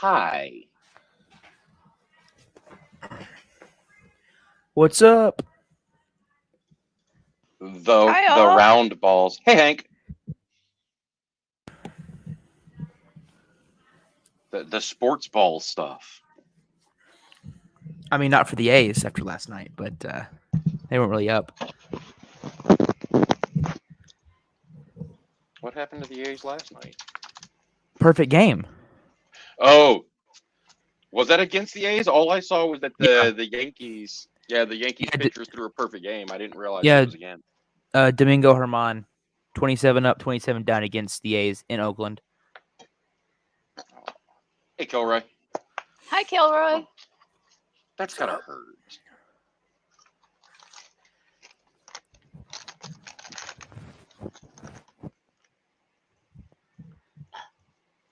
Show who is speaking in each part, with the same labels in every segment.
Speaker 1: Hi.
Speaker 2: What's up?
Speaker 1: The
Speaker 3: Hi, all.
Speaker 1: round balls. Hey Hank. The sports ball stuff.
Speaker 2: I mean, not for the A's after last night, but they weren't really up.
Speaker 1: What happened to the A's last night?
Speaker 2: Perfect game.
Speaker 1: Oh, was that against the A's? All I saw was that
Speaker 2: Yeah.
Speaker 1: the Yankees. Yeah, the Yankees
Speaker 2: Yeah,
Speaker 1: pitchers threw a perfect game. I didn't realize
Speaker 2: yeah.
Speaker 1: it was again.
Speaker 2: Domingo Herman, 27 up, 27 down against the A's in Oakland.
Speaker 1: Hey Kilroy.
Speaker 3: Hi, Kilroy.
Speaker 1: That's gotta hurt.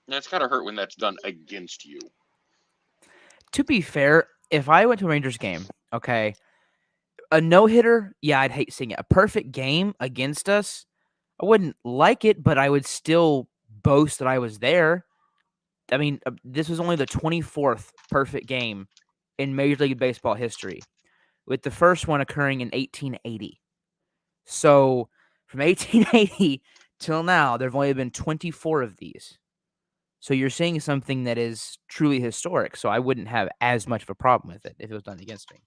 Speaker 1: That's gotta hurt when that's done against you.
Speaker 2: To be fair, if I went to a Rangers game, okay, a no-hitter, yeah, I'd hate seeing it. A perfect game against us, I wouldn't like it, but I would still boast that I was there. I mean, this was only the 24th perfect game in Major League Baseball history, with the first one occurring in 1880. So from 1880 till now, there have only been 24 of these. So you're seeing something that is truly historic. So I wouldn't have as much of a problem with it if it was done against me.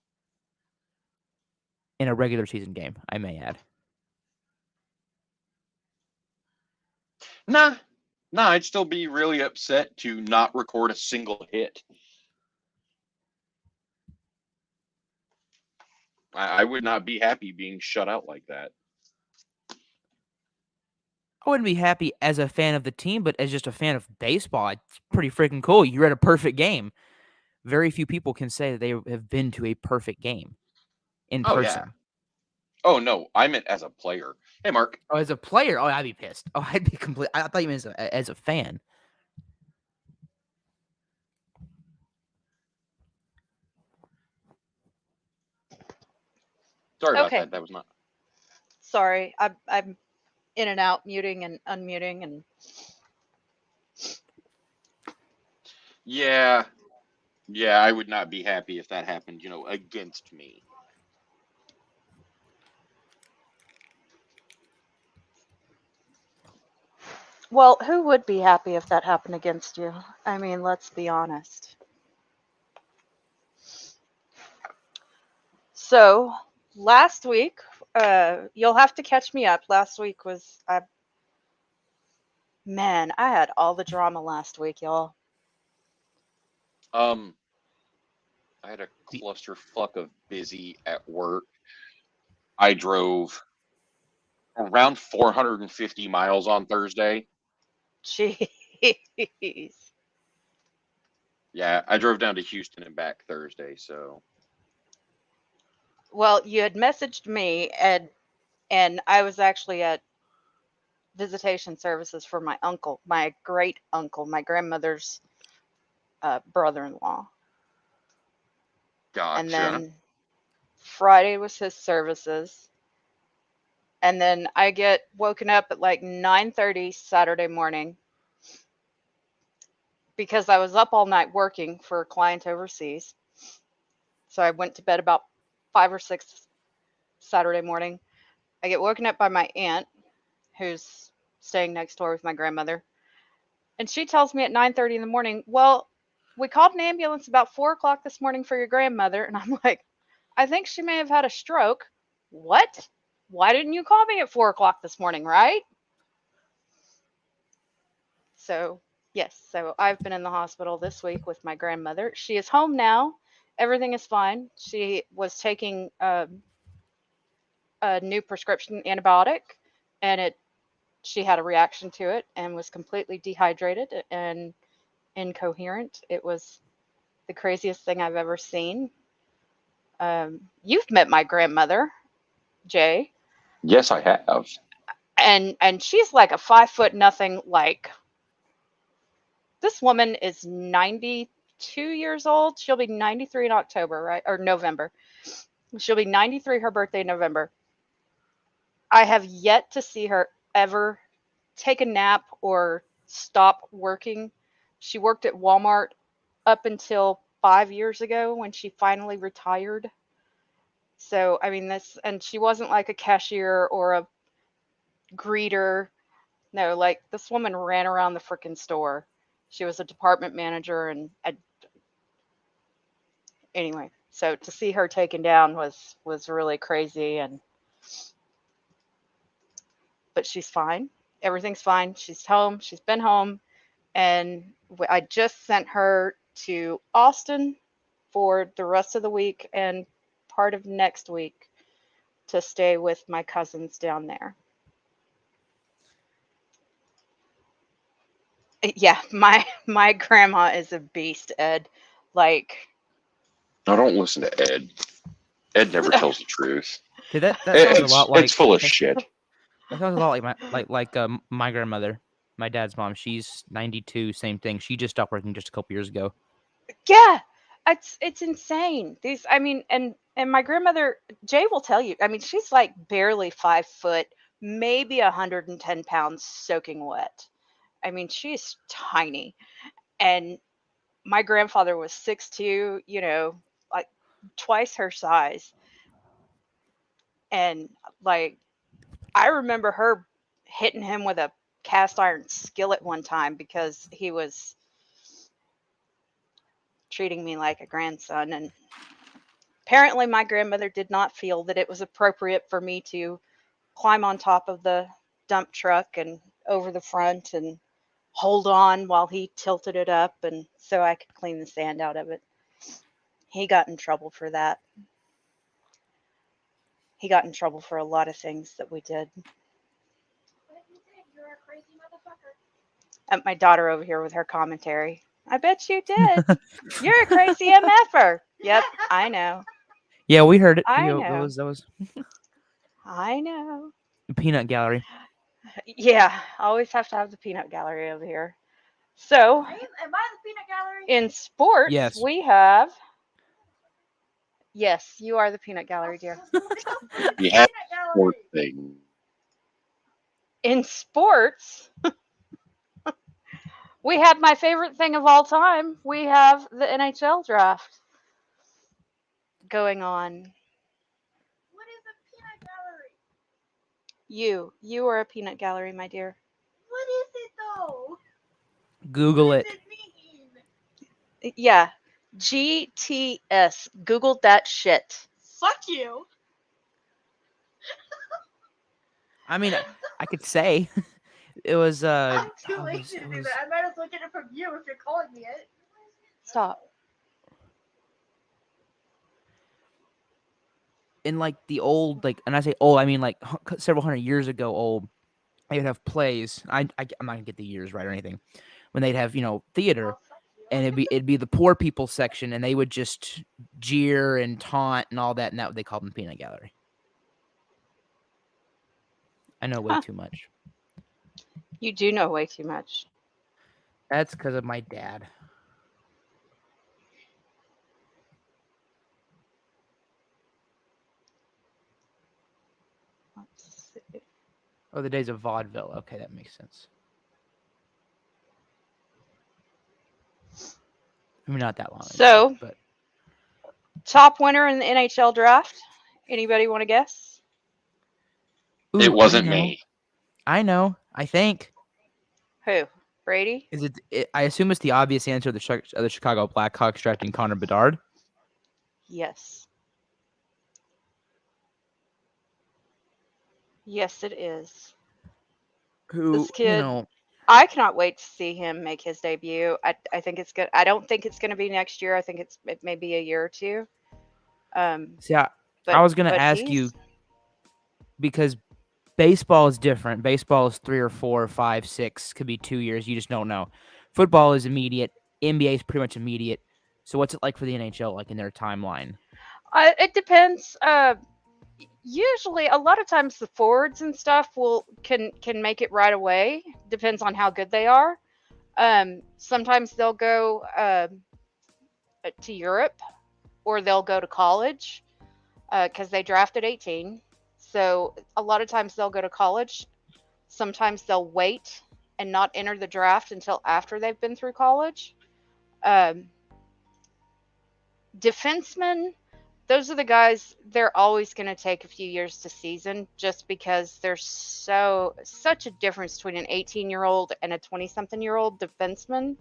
Speaker 2: In a regular season game, I may add.
Speaker 1: Nah, I'd still be really upset to not record a single hit. I would not be happy being shut out like that.
Speaker 2: I wouldn't be happy as a fan of the team, but as just a fan of baseball, it's pretty freaking cool. You're at a perfect game. Very few people can say that they have been to a perfect game in
Speaker 1: Oh yeah.
Speaker 2: person.
Speaker 1: Oh no, I meant as a player. Hey Mark.
Speaker 2: Oh, as a player, oh, I'd be pissed. Oh, I'd be complete. I thought you meant as a fan.
Speaker 1: Sorry about
Speaker 3: Okay,
Speaker 1: that. That was not.
Speaker 3: sorry. I'm in and out, muting and unmuting, and
Speaker 1: Yeah, I would not be happy if that happened, against me.
Speaker 3: well, who would be happy if that happened against you? I mean, let's be honest. So last week, you'll have to catch me up. Last week was, man, I had all the drama last week, y'all.
Speaker 1: Um, I had a clusterfuck of busy at work. I drove around 450 miles on Thursday.
Speaker 3: Jeez.
Speaker 1: Yeah, I drove down to Houston and back Thursday, so
Speaker 3: Well, you had messaged me, and I was actually at visitation services for my uncle, my great uncle, my grandmother's brother-in-law. And
Speaker 1: gotcha.
Speaker 3: then Friday was his services. And then I get woken up at like 9:30 Saturday morning because I was up all night working for a client overseas. So I went to bed about 5 or 6 Saturday morning. I get woken up by my aunt who's staying next door with my grandmother. And she tells me at 9:30 in the morning, well, we called an ambulance about 4 o'clock this morning for your grandmother. And I'm like, I think she may have had a stroke. What? Why didn't you call me at 4 o'clock this morning, right? So, yes, so I've been in the hospital this week with my grandmother. She is home now. Everything is fine. She was taking a new prescription antibiotic, and she had a reaction to it and was completely dehydrated and incoherent. It was the craziest thing I've ever seen. You've met my grandmother, Jay,
Speaker 1: Yes, I have.
Speaker 3: and she's like a 5 foot nothing. Like, this woman is 92 years old. She'll be 93 in October, right? Or November. She'll be 93, her birthday in November. I have yet to see her ever take a nap or stop working. She worked at Walmart up until 5 years ago when she finally retired. So, I mean, and she wasn't like a cashier or a greeter. No, like this woman ran around the freaking store. She was a department manager, and anyway, so to see her taken down was really crazy. And but she's fine. Everything's fine. She's home. She's been home, and I just sent her to Austin for the rest of the week and part of next week to stay with my cousins down there. Yeah, my grandma is a beast, Ed. Like,
Speaker 1: No, don't listen to Ed. Ed never tells the truth.
Speaker 2: Dude, that sounds a lot like
Speaker 1: It's full of shit.
Speaker 2: That sounds a lot like my grandmother, my dad's mom. She's 92, same thing. She just stopped working just a couple years ago.
Speaker 3: yeah, it's insane. These, I mean, and my grandmother, Jay will tell you. I mean, she's like barely 5 foot, maybe 110 pounds, soaking wet. I mean, she's tiny. And my grandfather was 6'2", like twice her size. And like, I remember her hitting him with a cast iron skillet one time because he was treating me like a grandson. And apparently my grandmother did not feel that it was appropriate for me to climb on top of the dump truck and over the front and hold on while he tilted it up and so I could clean the sand out of it. He got in trouble for that. He got in trouble for a lot of things that we did.
Speaker 4: What you did? You're a crazy motherfucker.
Speaker 3: And my daughter over here with her commentary. I bet you did. You're a crazy MFer. Yep, I know.
Speaker 2: Yeah, we heard it.
Speaker 3: I
Speaker 2: That
Speaker 3: know.
Speaker 2: was
Speaker 3: I know.
Speaker 2: the peanut gallery.
Speaker 3: Yeah, always have to have the peanut gallery over here. So,
Speaker 4: Am I the peanut gallery?
Speaker 3: in sports,
Speaker 2: Yes.
Speaker 3: we have. Yes, you are the peanut gallery, dear.
Speaker 1: You have
Speaker 4: Peanut gallery.
Speaker 1: more thing.
Speaker 3: In sports, we have my favorite thing of all time. We have the NHL draft going on.
Speaker 4: What is a peanut gallery?
Speaker 3: You are a peanut gallery, my dear.
Speaker 4: What is it though?
Speaker 2: Google
Speaker 4: What
Speaker 2: it.
Speaker 4: does it mean?
Speaker 3: Yeah, GTS. Googled that shit.
Speaker 4: Fuck you.
Speaker 2: I mean, I could say it was.
Speaker 4: I'm too
Speaker 2: oh,
Speaker 4: lazy to
Speaker 2: it
Speaker 4: do
Speaker 2: was-
Speaker 4: that. I might as well get it from you if you're calling me it.
Speaker 3: Stop.
Speaker 2: in like the old, like, and I say old, I mean like several hundred years ago old. They would have plays. I'm not gonna get the years right or anything. When they'd have theater, and it'd be the poor people section, and they would just jeer and taunt and all that, and that they called them the peanut gallery. I know way
Speaker 3: Huh.
Speaker 2: too much.
Speaker 3: You do know way too much.
Speaker 2: That's because of my dad.
Speaker 3: Let's see.
Speaker 2: Oh, the days of vaudeville. Okay, that makes sense. I mean, not that long ago,
Speaker 3: So-
Speaker 2: but
Speaker 3: Top winner in the NHL draft. Anybody want to guess?
Speaker 2: Ooh,
Speaker 1: It wasn't
Speaker 2: I know.
Speaker 1: me.
Speaker 2: I know. I think
Speaker 3: Who? Brady?
Speaker 2: is it. I assume it's the obvious answer of the Chicago Blackhawks drafting Connor Bedard.
Speaker 3: Yes. Yes, it is.
Speaker 2: Who
Speaker 3: This kid-
Speaker 2: you know?
Speaker 3: I cannot wait to see him make his debut. I think it's good. I don't think it's going to be next year. I think it may be a year or two.
Speaker 2: See, I
Speaker 3: But
Speaker 2: was gonna
Speaker 3: but
Speaker 2: ask you
Speaker 3: he's-
Speaker 2: because baseball is different. Baseball is 3 or 4 or 5, 6, could be 2 years. You just don't know. Football is immediate. NBA is pretty much immediate. So what's it like for the NHL, like in their timeline?
Speaker 3: It depends. Usually, a lot of times the forwards and stuff can make it right away. Depends on how good they are. Sometimes they'll go to Europe, or they'll go to college because they draft at 18. So a lot of times they'll go to college. Sometimes they'll wait and not enter the draft until after they've been through college. defensemen, those are the guys, they're always going to take a few years to season just because there's such a difference between an 18-year-old and a 20-something-year-old defenseman.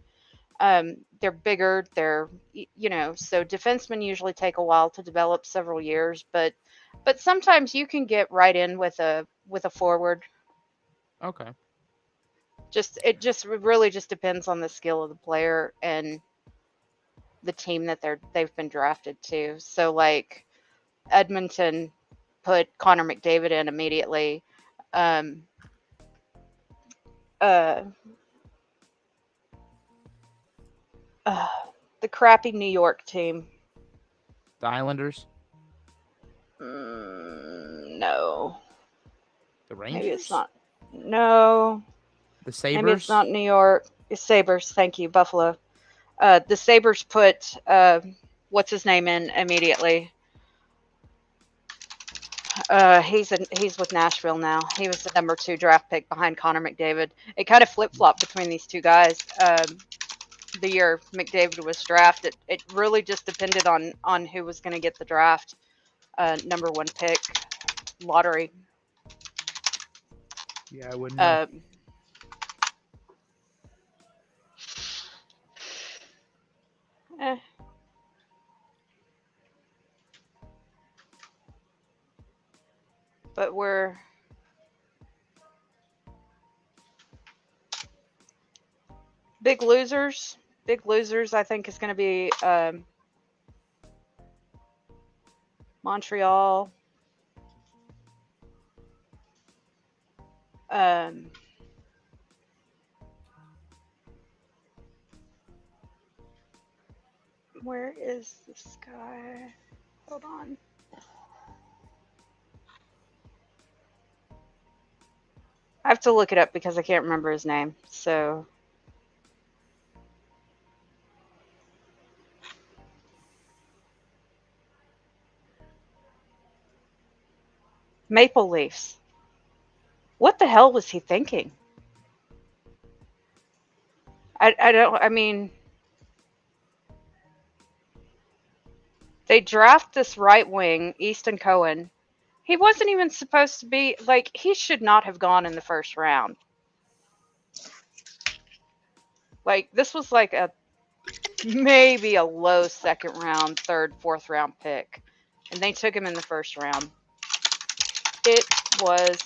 Speaker 3: They're bigger, so defensemen usually take a while to develop, several years, but sometimes you can get right in with a forward.
Speaker 2: Okay.
Speaker 3: It really just depends on the skill of the player and the team that they've been drafted to. So like Edmonton put Connor McDavid in immediately. Um, uh, uh, the crappy New York team.
Speaker 2: The Islanders,
Speaker 3: No,
Speaker 2: the Rangers,
Speaker 3: maybe it's not. No,
Speaker 2: the Sabres.
Speaker 3: maybe it's not New York. It's Sabres. Thank you, Buffalo. The Sabres put what's his name in immediately. He's with Nashville now. He was the number 2 draft pick behind Connor McDavid. It kind of flip-flopped between these two guys. The year McDavid was drafted, it really just depended on who was going to get the draft. Number 1 pick, lottery.
Speaker 2: Yeah, I wouldn't know.
Speaker 3: But we're big losers. Big losers, I think, is going to be Montreal. Where is this guy? Hold on. I have to look it up because I can't remember his name. So Maple Leafs. What the hell was he thinking? I mean, they draft this right wing, Easton Cohen. He wasn't even supposed to be, like, he should not have gone in the first round. Like, this was like maybe a low second round, third, fourth round pick. And they took him in the first round. It was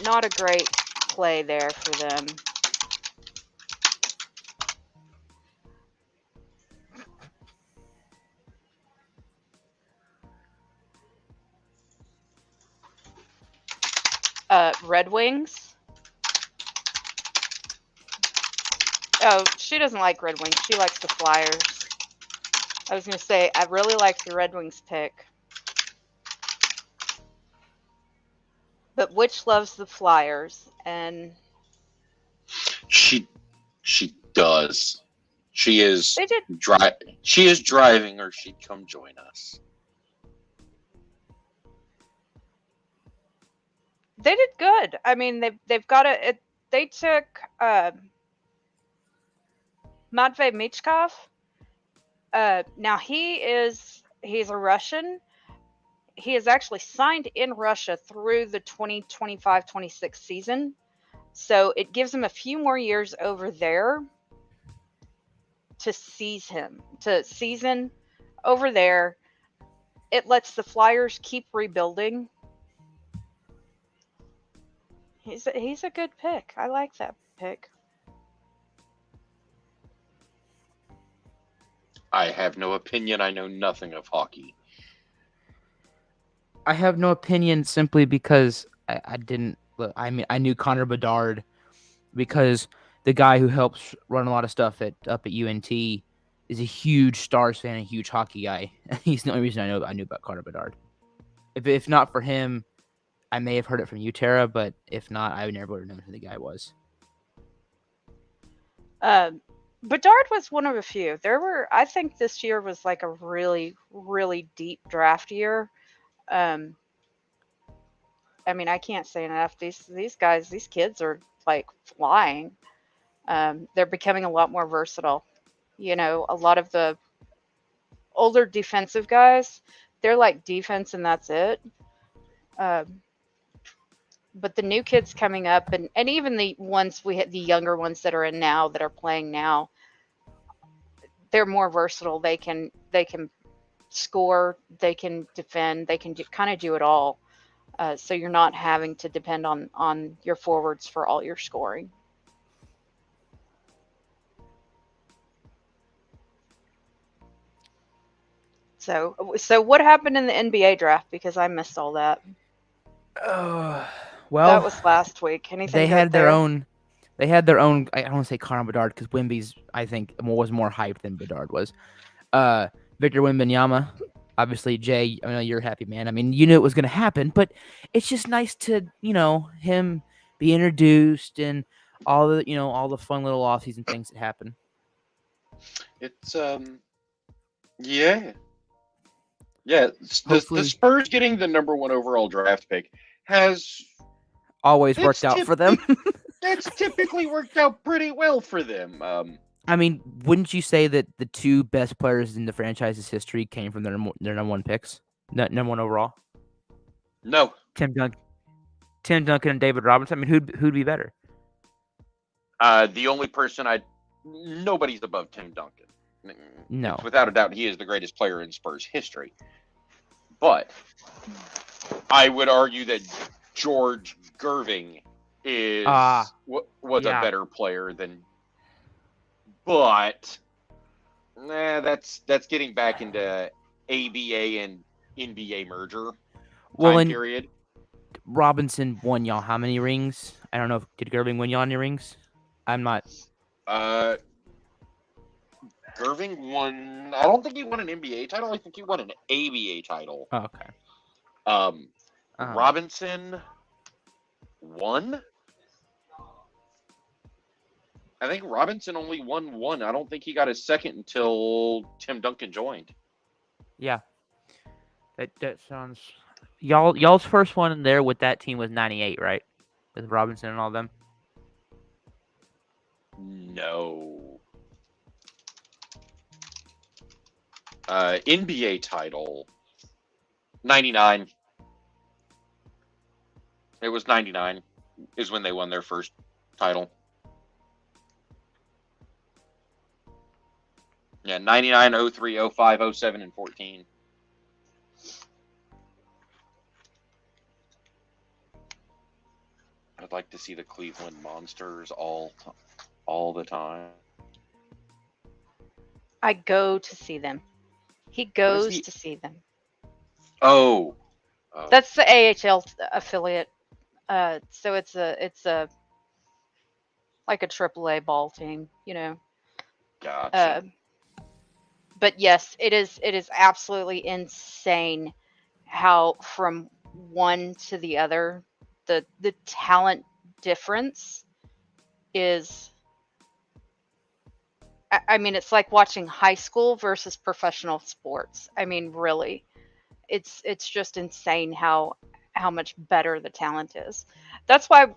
Speaker 3: not a great play there for them. Red Wings. Oh, she doesn't like Red Wings. She likes the Flyers. I was going to say, I really like the Red Wings pick. But Witch loves the Flyers, and
Speaker 1: She does. She is
Speaker 3: they did.
Speaker 1: She is driving, or she'd come join us.
Speaker 3: They did good. I mean, they've got it. They took Matvey Michkov. Now he's a Russian. He is actually signed in Russia through the 2025-26 season. So it gives him a few more years over there to season over there. It lets the Flyers keep rebuilding. He's a good pick. I like that pick.
Speaker 1: I have no opinion. I know nothing of hockey.
Speaker 2: I have no opinion simply because I didn't. I mean, I knew Connor Bedard because the guy who helps run a lot of stuff up at UNT is a huge Stars fan, a huge hockey guy. He's the only reason I knew about Connor Bedard. If not for him, I may have heard it from you, Tara, but if not, I would never would have known who the guy was.
Speaker 3: Bedard was one of a few. I think this year was like a really, really deep draft year. I mean, I can't say enough. These guys, these kids are like flying. They're becoming a lot more versatile. You know, a lot of the older defensive guys, they're like defense and that's it. Um, but the new kids coming up, and even the ones we had, the younger ones that are in now that are playing now, they're more versatile. They can score, they can defend, they can kind of do it all. So you're not having to depend on your forwards for all your scoring. So what happened in the NBA draft? Because I missed all that. That
Speaker 2: Well,
Speaker 3: was last week. Anything
Speaker 2: they
Speaker 3: good
Speaker 2: had their
Speaker 3: there?
Speaker 2: own. They had their own. I don't want to say Connor Bedard because Wimby's, I think, was more hyped than Bedard was. Victor Wembanyama, obviously, Jay. I know you're a happy man. I mean, you knew it was going to happen, but it's just nice to him be introduced and all the fun little offseason things that happen.
Speaker 1: It's yeah. Yeah, the
Speaker 2: Hopefully,
Speaker 1: Spurs getting the number 1 overall draft pick has
Speaker 2: always
Speaker 1: it's
Speaker 2: worked out for them.
Speaker 1: it's typically worked out pretty well for them.
Speaker 2: I mean, wouldn't you say that the two best players in the franchise's history came from their number one picks, number one overall?
Speaker 1: No,
Speaker 2: Tim Duncan, and David Robinson. I mean, who'd be better?
Speaker 1: the only person nobody's above Tim Duncan.
Speaker 2: No.
Speaker 1: It's without a doubt he is the greatest player in Spurs history. But I would argue that George Gerving was
Speaker 2: yeah.
Speaker 1: a better player than. But that's getting back into ABA and NBA merger time period.
Speaker 2: Robinson won y'all how many rings? I don't know. Did Gerving win y'all any rings? I'm not.
Speaker 1: Gerving won. I don't think he won an NBA title. I think he won an ABA title.
Speaker 2: Oh, okay.
Speaker 1: Robinson won. I think Robinson only won one. I don't think he got his second until Tim Duncan joined.
Speaker 2: Yeah. That sounds. Y'all's first one in there with that team was '98, right? With Robinson and all them.
Speaker 1: No. NBA title. 99. It was 99 is when they won their first title. Yeah, 99, 03, 05, 07, and 14. I'd like to see the Cleveland Monsters all the time.
Speaker 3: I go to see them. He goes to see them.
Speaker 1: Oh.
Speaker 3: That's the AHL affiliate. So it's a like a AAA ball team, you know.
Speaker 1: Gotcha.
Speaker 3: But yes, it is absolutely insane how from one to the other the talent difference is. I mean, it's like watching high school versus professional sports. I mean, really, it's just insane how much better the talent is. That's why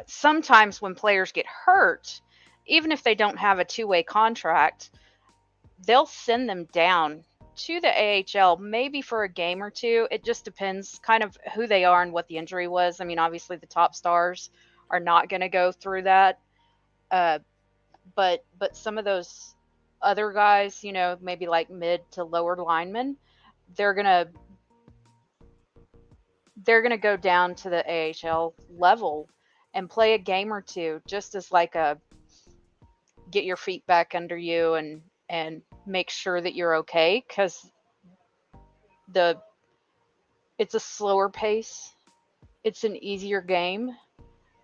Speaker 3: sometimes when players get hurt, even if they don't have a two-way contract, they'll send them down to the AHL, maybe for a game or two. It just depends kind of who they are and what the injury was. I mean, obviously the top stars are not going to go through that. But some of those other guys, you know, maybe like mid to lower linemen, they're gonna go down to the AHL level and play a game or two, just as like a get your feet back under you and make sure that you're okay, because it's a slower pace, it's an easier game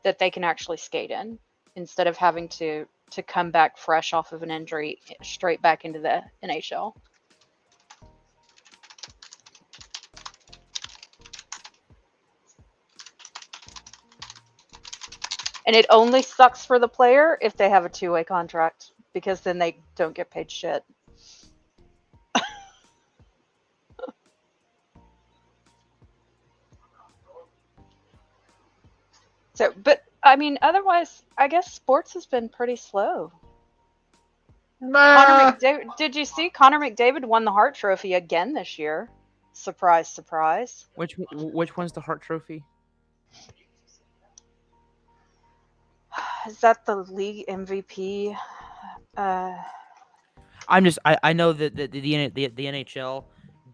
Speaker 3: that they can actually skate in instead of having to come back fresh off of an injury straight back into the NHL. And it only sucks for the player if they have a two-way contract, because then they don't get paid shit. So, but I mean, otherwise, I guess sports has been pretty slow. Connor
Speaker 1: Nah.
Speaker 3: McDavid. Did you see Connor McDavid won the Hart Trophy again this year? Surprise, surprise.
Speaker 2: Which one's the Hart Trophy?
Speaker 3: Is that the league MVP? Uh,
Speaker 2: I know that the NHL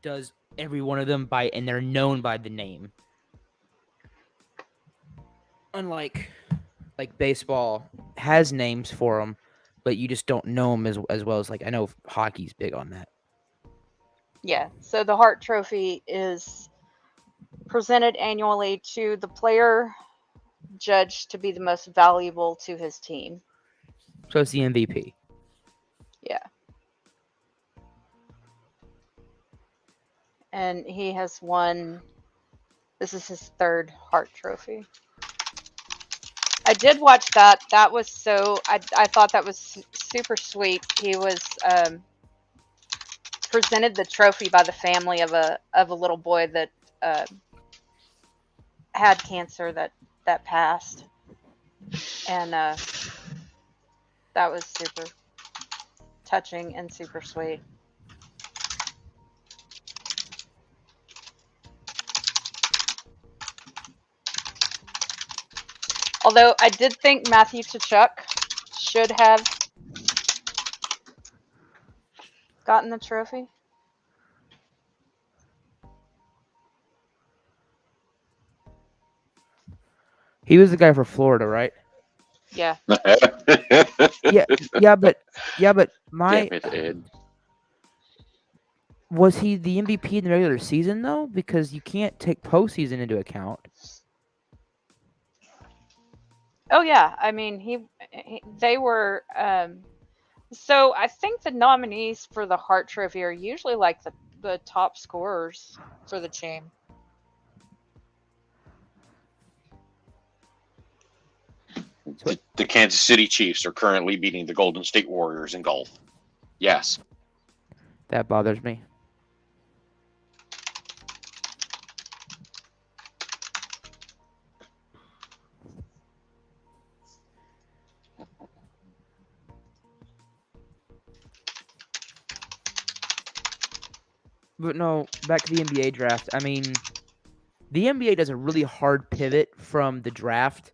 Speaker 2: does every one of them and they're known by the name. Unlike baseball has names for them, but you just don't know them as well as I know hockey's big on that.
Speaker 3: yeah. So the Hart Trophy is presented annually to the player judged to be the most valuable to his team.
Speaker 2: So it's the MVP.
Speaker 3: Yeah. And he has won. This is his third Hart Trophy. I did watch that. That was so. I thought that was super sweet. He was presented the trophy by the family of a little boy that had cancer that passed, and that was super touching and super sweet. Although I did think Matthew Tkachuk should have gotten the trophy.
Speaker 2: He was the guy for Florida, right?
Speaker 3: Yeah.
Speaker 2: Yeah, but my
Speaker 1: Damn it, Ed.
Speaker 2: was he the MVP in the regular season though? Because you can't take postseason into account.
Speaker 3: Oh yeah. I mean, they were. So I think the nominees for the Hart Trophy are usually like the top scorers for the team.
Speaker 1: The Kansas City Chiefs are currently beating the Golden State Warriors in golf. Yes.
Speaker 2: That bothers me. But no, back to the NBA draft. I mean, the NBA does a really hard pivot from the draft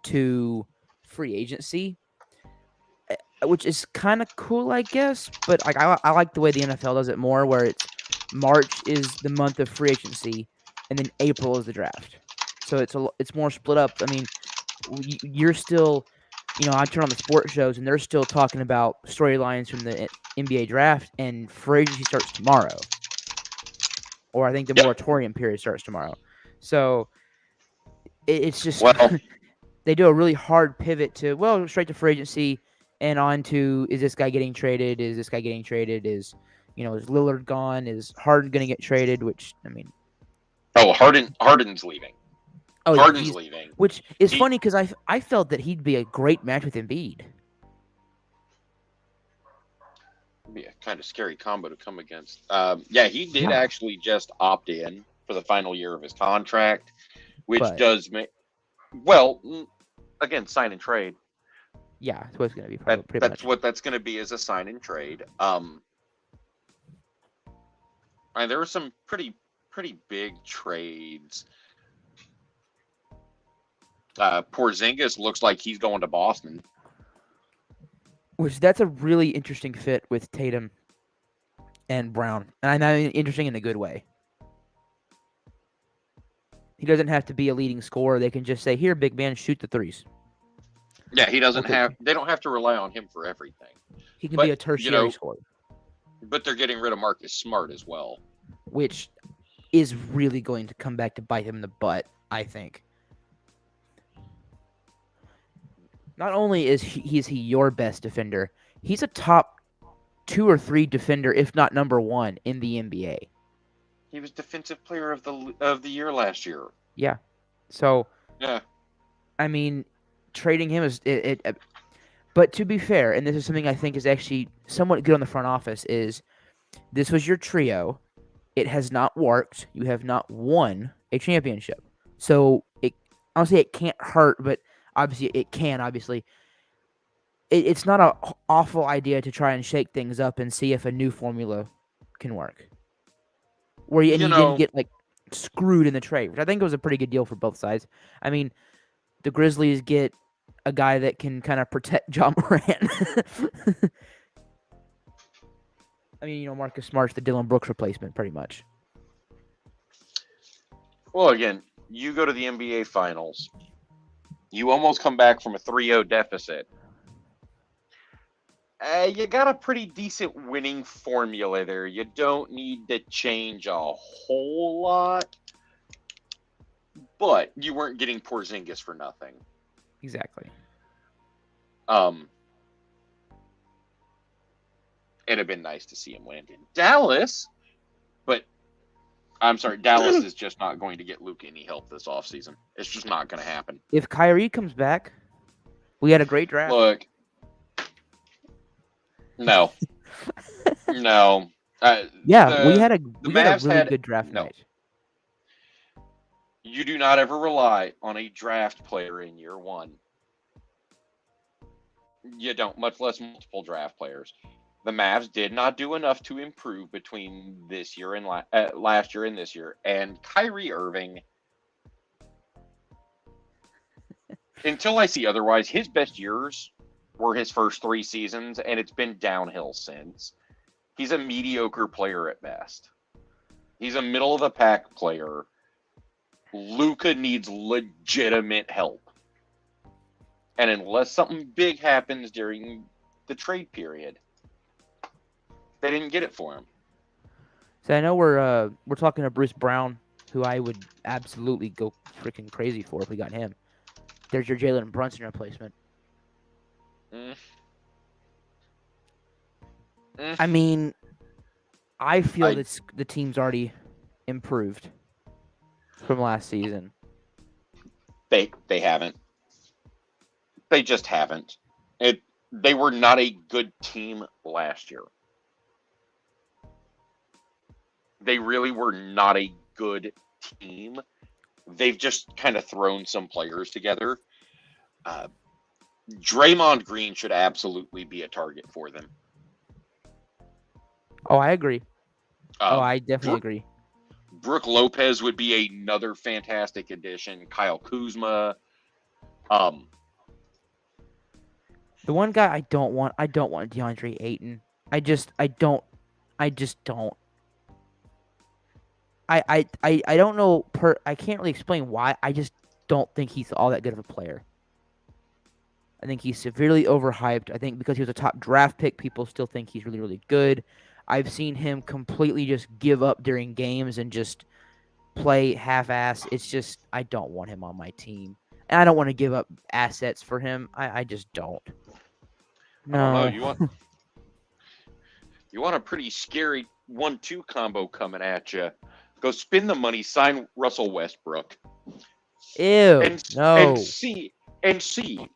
Speaker 2: to free agency, which is kind of cool, I guess. But I like the way the NFL does it more, where it's March is the month of free agency, and then April is the draft. So it's more split up. I mean, you're still, I turn on the sports shows, and they're still talking about storylines from the NBA draft, and free agency starts tomorrow. Or I think the moratorium period starts tomorrow. So it's just they do a really hard pivot to straight to free agency and on to, is this guy getting traded? Is this guy getting traded? Is Lillard gone? Is Harden going to get traded? Which I mean,
Speaker 1: Harden's leaving.
Speaker 2: Oh,
Speaker 1: Harden's leaving.
Speaker 2: Which is funny because I felt that he'd be a great match with Embiid.
Speaker 1: Be a kind of scary combo to come against. He did actually just opt in for the final year of his contract, which does make again, sign and trade.
Speaker 2: Yeah, that's what it's going to be.
Speaker 1: That's what that's going to be, is a sign and trade. There were some pretty big trades. Porzingis looks like he's going to Boston.
Speaker 2: Which that's a really interesting fit with Tatum and Brown. And I know interesting in a good way. He doesn't have to be a leading scorer. They can just say, here, big man, shoot the threes.
Speaker 1: Yeah, they don't have to rely on him for everything.
Speaker 2: He can be a tertiary scorer.
Speaker 1: But they're getting rid of Marcus Smart as well.
Speaker 2: Which is really going to come back to bite him in the butt, I think. Not only is he your best defender, he's a top 2 or 3 defender, if not number 1 in the NBA.
Speaker 1: He was defensive player of the year last year.
Speaker 2: Yeah. So
Speaker 1: yeah.
Speaker 2: I mean, trading him is but to be fair, and this is something I think is actually somewhat good on the front office, is this was your trio. It has not worked. You have not won a championship. So I don't say it can't hurt, but obviously it can. Obviously, it's not an awful idea to try and shake things up and see if a new formula can work. And
Speaker 1: You
Speaker 2: you didn't
Speaker 1: know,
Speaker 2: get like screwed in the trade, which I think was a pretty good deal for both sides. I mean, the Grizzlies get a guy that can kind of protect John Morant. I mean, Marcus Smart's the Dylan Brooks replacement, pretty much.
Speaker 1: well, again, you go to the NBA Finals. You almost come back from a 3-0 deficit. You got a pretty decent winning formula there. You don't need to change a whole lot, but you weren't getting Porzingis for nothing.
Speaker 2: Exactly.
Speaker 1: It'd have been nice to see him land in Dallas, but I'm sorry, Dallas is just not going to get Luke any help this offseason. It's just not going to happen.
Speaker 2: If Kyrie comes back, we had a great draft.
Speaker 1: Look, no, no.
Speaker 2: We had a
Speaker 1: Mavs
Speaker 2: really
Speaker 1: had-
Speaker 2: good draft
Speaker 1: no.
Speaker 2: night.
Speaker 1: You do not ever rely on a draft player in year one. You don't, much less multiple draft players. The Mavs did not do enough to improve between this year and last year and this year. And Kyrie Irving, until I see otherwise, his best years were his first 3 seasons, and it's been downhill since. He's a mediocre player at best. He's a middle of the pack player. Luka needs legitimate help. And unless something big happens during the trade period, they didn't get it for him.
Speaker 2: So I know we're talking to Bruce Brown, who I would absolutely go freaking crazy for if we got him. There's your Jalen Brunson replacement. I mean, I feel that the team's already improved from last season.
Speaker 1: They haven't. They just haven't. They were not a good team last year. They really were not a good team. They've just kind of thrown some players together. Draymond Green should absolutely be a target for them.
Speaker 2: Oh, I agree. I definitely agree.
Speaker 1: Brooke Lopez would be another fantastic addition. Kyle Kuzma.
Speaker 2: The one guy I don't want DeAndre Ayton. I just don't. I don't know. I can't really explain why. I just don't think he's all that good of a player. I think he's severely overhyped. I think because he was a top draft pick, people still think he's really, really good. I've seen him completely just give up during games and just play half-ass. It's just, I don't want him on my team. And I don't want to give up assets for him. I just don't. No.
Speaker 1: I don't know. You want a pretty scary 1-2 combo coming at you. Go spend the money, sign Russell Westbrook.
Speaker 2: Ew. No.
Speaker 1: And see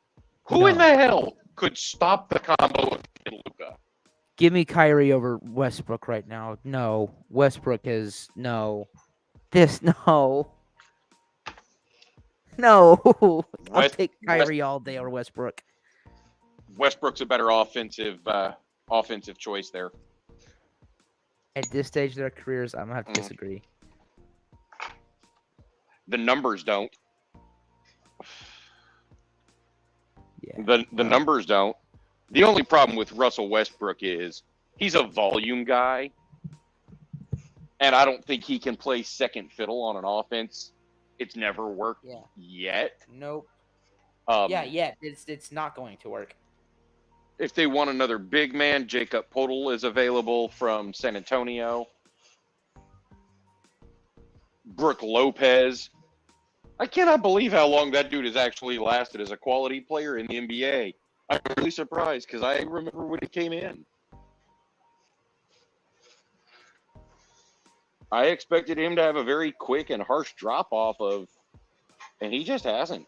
Speaker 1: who in the hell could stop the combo in Luka.
Speaker 2: Give me Kyrie over Westbrook right now. No. Westbrook is no. No. No. I'll take Kyrie all day over Westbrook.
Speaker 1: Westbrook's a better offensive choice there.
Speaker 2: At this stage of their careers, I'm gonna have to disagree.
Speaker 1: The numbers don't.
Speaker 2: Yeah.
Speaker 1: The numbers don't. The only problem with Russell Westbrook is he's a volume guy, and I don't think he can play second fiddle on an offense. It's never worked yet.
Speaker 2: Nope.
Speaker 1: Yeah.
Speaker 2: It's not going to work.
Speaker 1: If they want another big man, Jacob Podol is available from San Antonio. Brooke Lopez. I cannot believe how long that dude has actually lasted as a quality player in the NBA. I'm really surprised because I remember when he came in. I expected him to have a very quick and harsh drop-off and he just hasn't.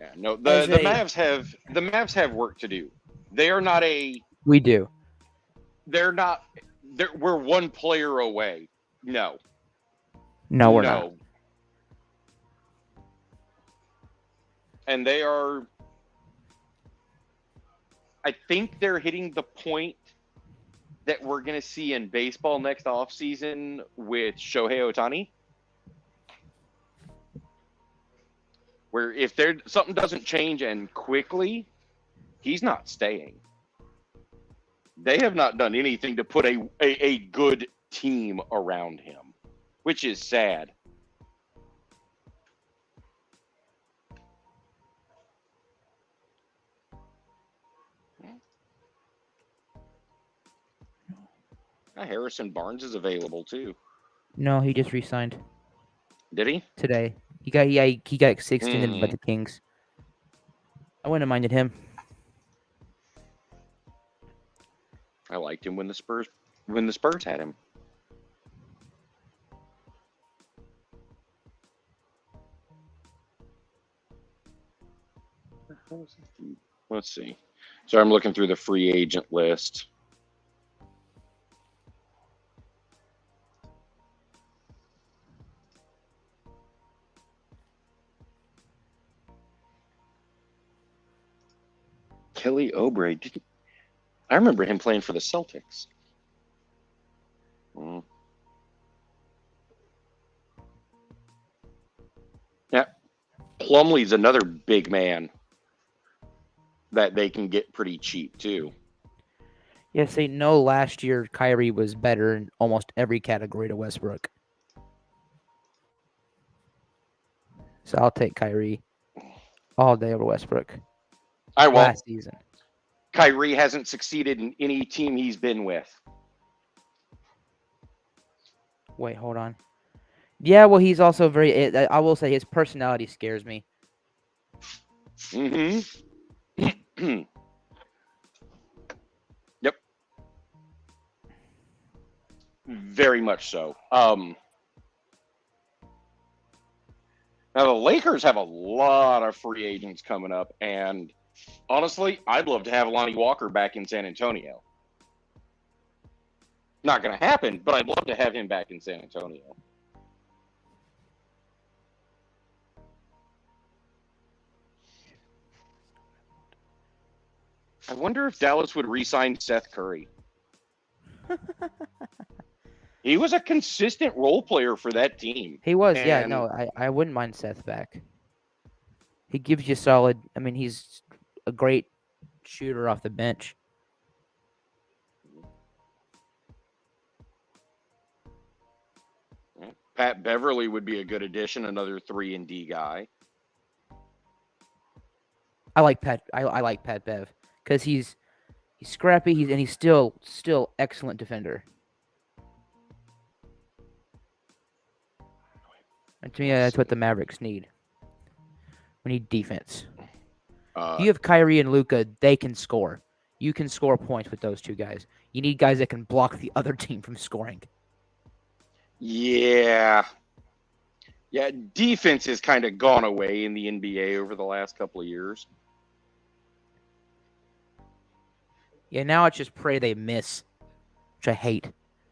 Speaker 1: Yeah. no.
Speaker 2: As
Speaker 1: The
Speaker 2: a-
Speaker 1: Mavs have work to do. They are not a.
Speaker 2: We do.
Speaker 1: They're not. We're one player away. No.
Speaker 2: No, we're not.
Speaker 1: And they are. I think they're hitting the point that we're going to see in baseball next offseason with Shohei Ohtani. Where if something doesn't change and quickly, he's not staying. They have not done anything to put a good team around him, which is sad. Harrison Barnes is available too.
Speaker 2: No, he just re-signed
Speaker 1: Did he?
Speaker 2: today. He got extended by the Kings. I wouldn't have minded him.
Speaker 1: I liked him when the Spurs had him. Let's see. So I'm looking through the free agent list. Kelly Oubre didn't. I remember him playing for the Celtics. Yeah, Plumlee's another big man that they can get pretty cheap too.
Speaker 2: Yeah, see, no, last year Kyrie was better in almost every category to Westbrook. So I'll take Kyrie all day over Westbrook.
Speaker 1: I won't.
Speaker 2: Last season.
Speaker 1: Kyrie hasn't succeeded in any team he's been with.
Speaker 2: Wait, hold on. Yeah, well, he's also very. I will say his personality scares me.
Speaker 1: Mm-hmm. Yep. Very much so. Now the Lakers have a lot of free agents coming up, and honestly, I'd love to have Lonnie Walker back in San Antonio. Not going to happen, but I'd love to have him back in San Antonio. I wonder if Dallas would re-sign Seth Curry. He was a consistent role player for that team.
Speaker 2: He was, yeah. No, I wouldn't mind Seth back. He gives you solid. I mean, he's a great shooter off the bench.
Speaker 1: Pat Beverly would be a good addition, another 3-and-D guy.
Speaker 2: I like Pat. I like Pat Bev because he's scrappy. He's still excellent defender. And to me, that's what the Mavericks need. We need defense. If you have Kyrie and Luka, they can score. You can score points with those two guys. You need guys that can block the other team from scoring.
Speaker 1: Yeah. Yeah, defense has kind of gone away in the NBA over the last couple of years.
Speaker 2: Yeah, now it's just pray they miss, which I hate.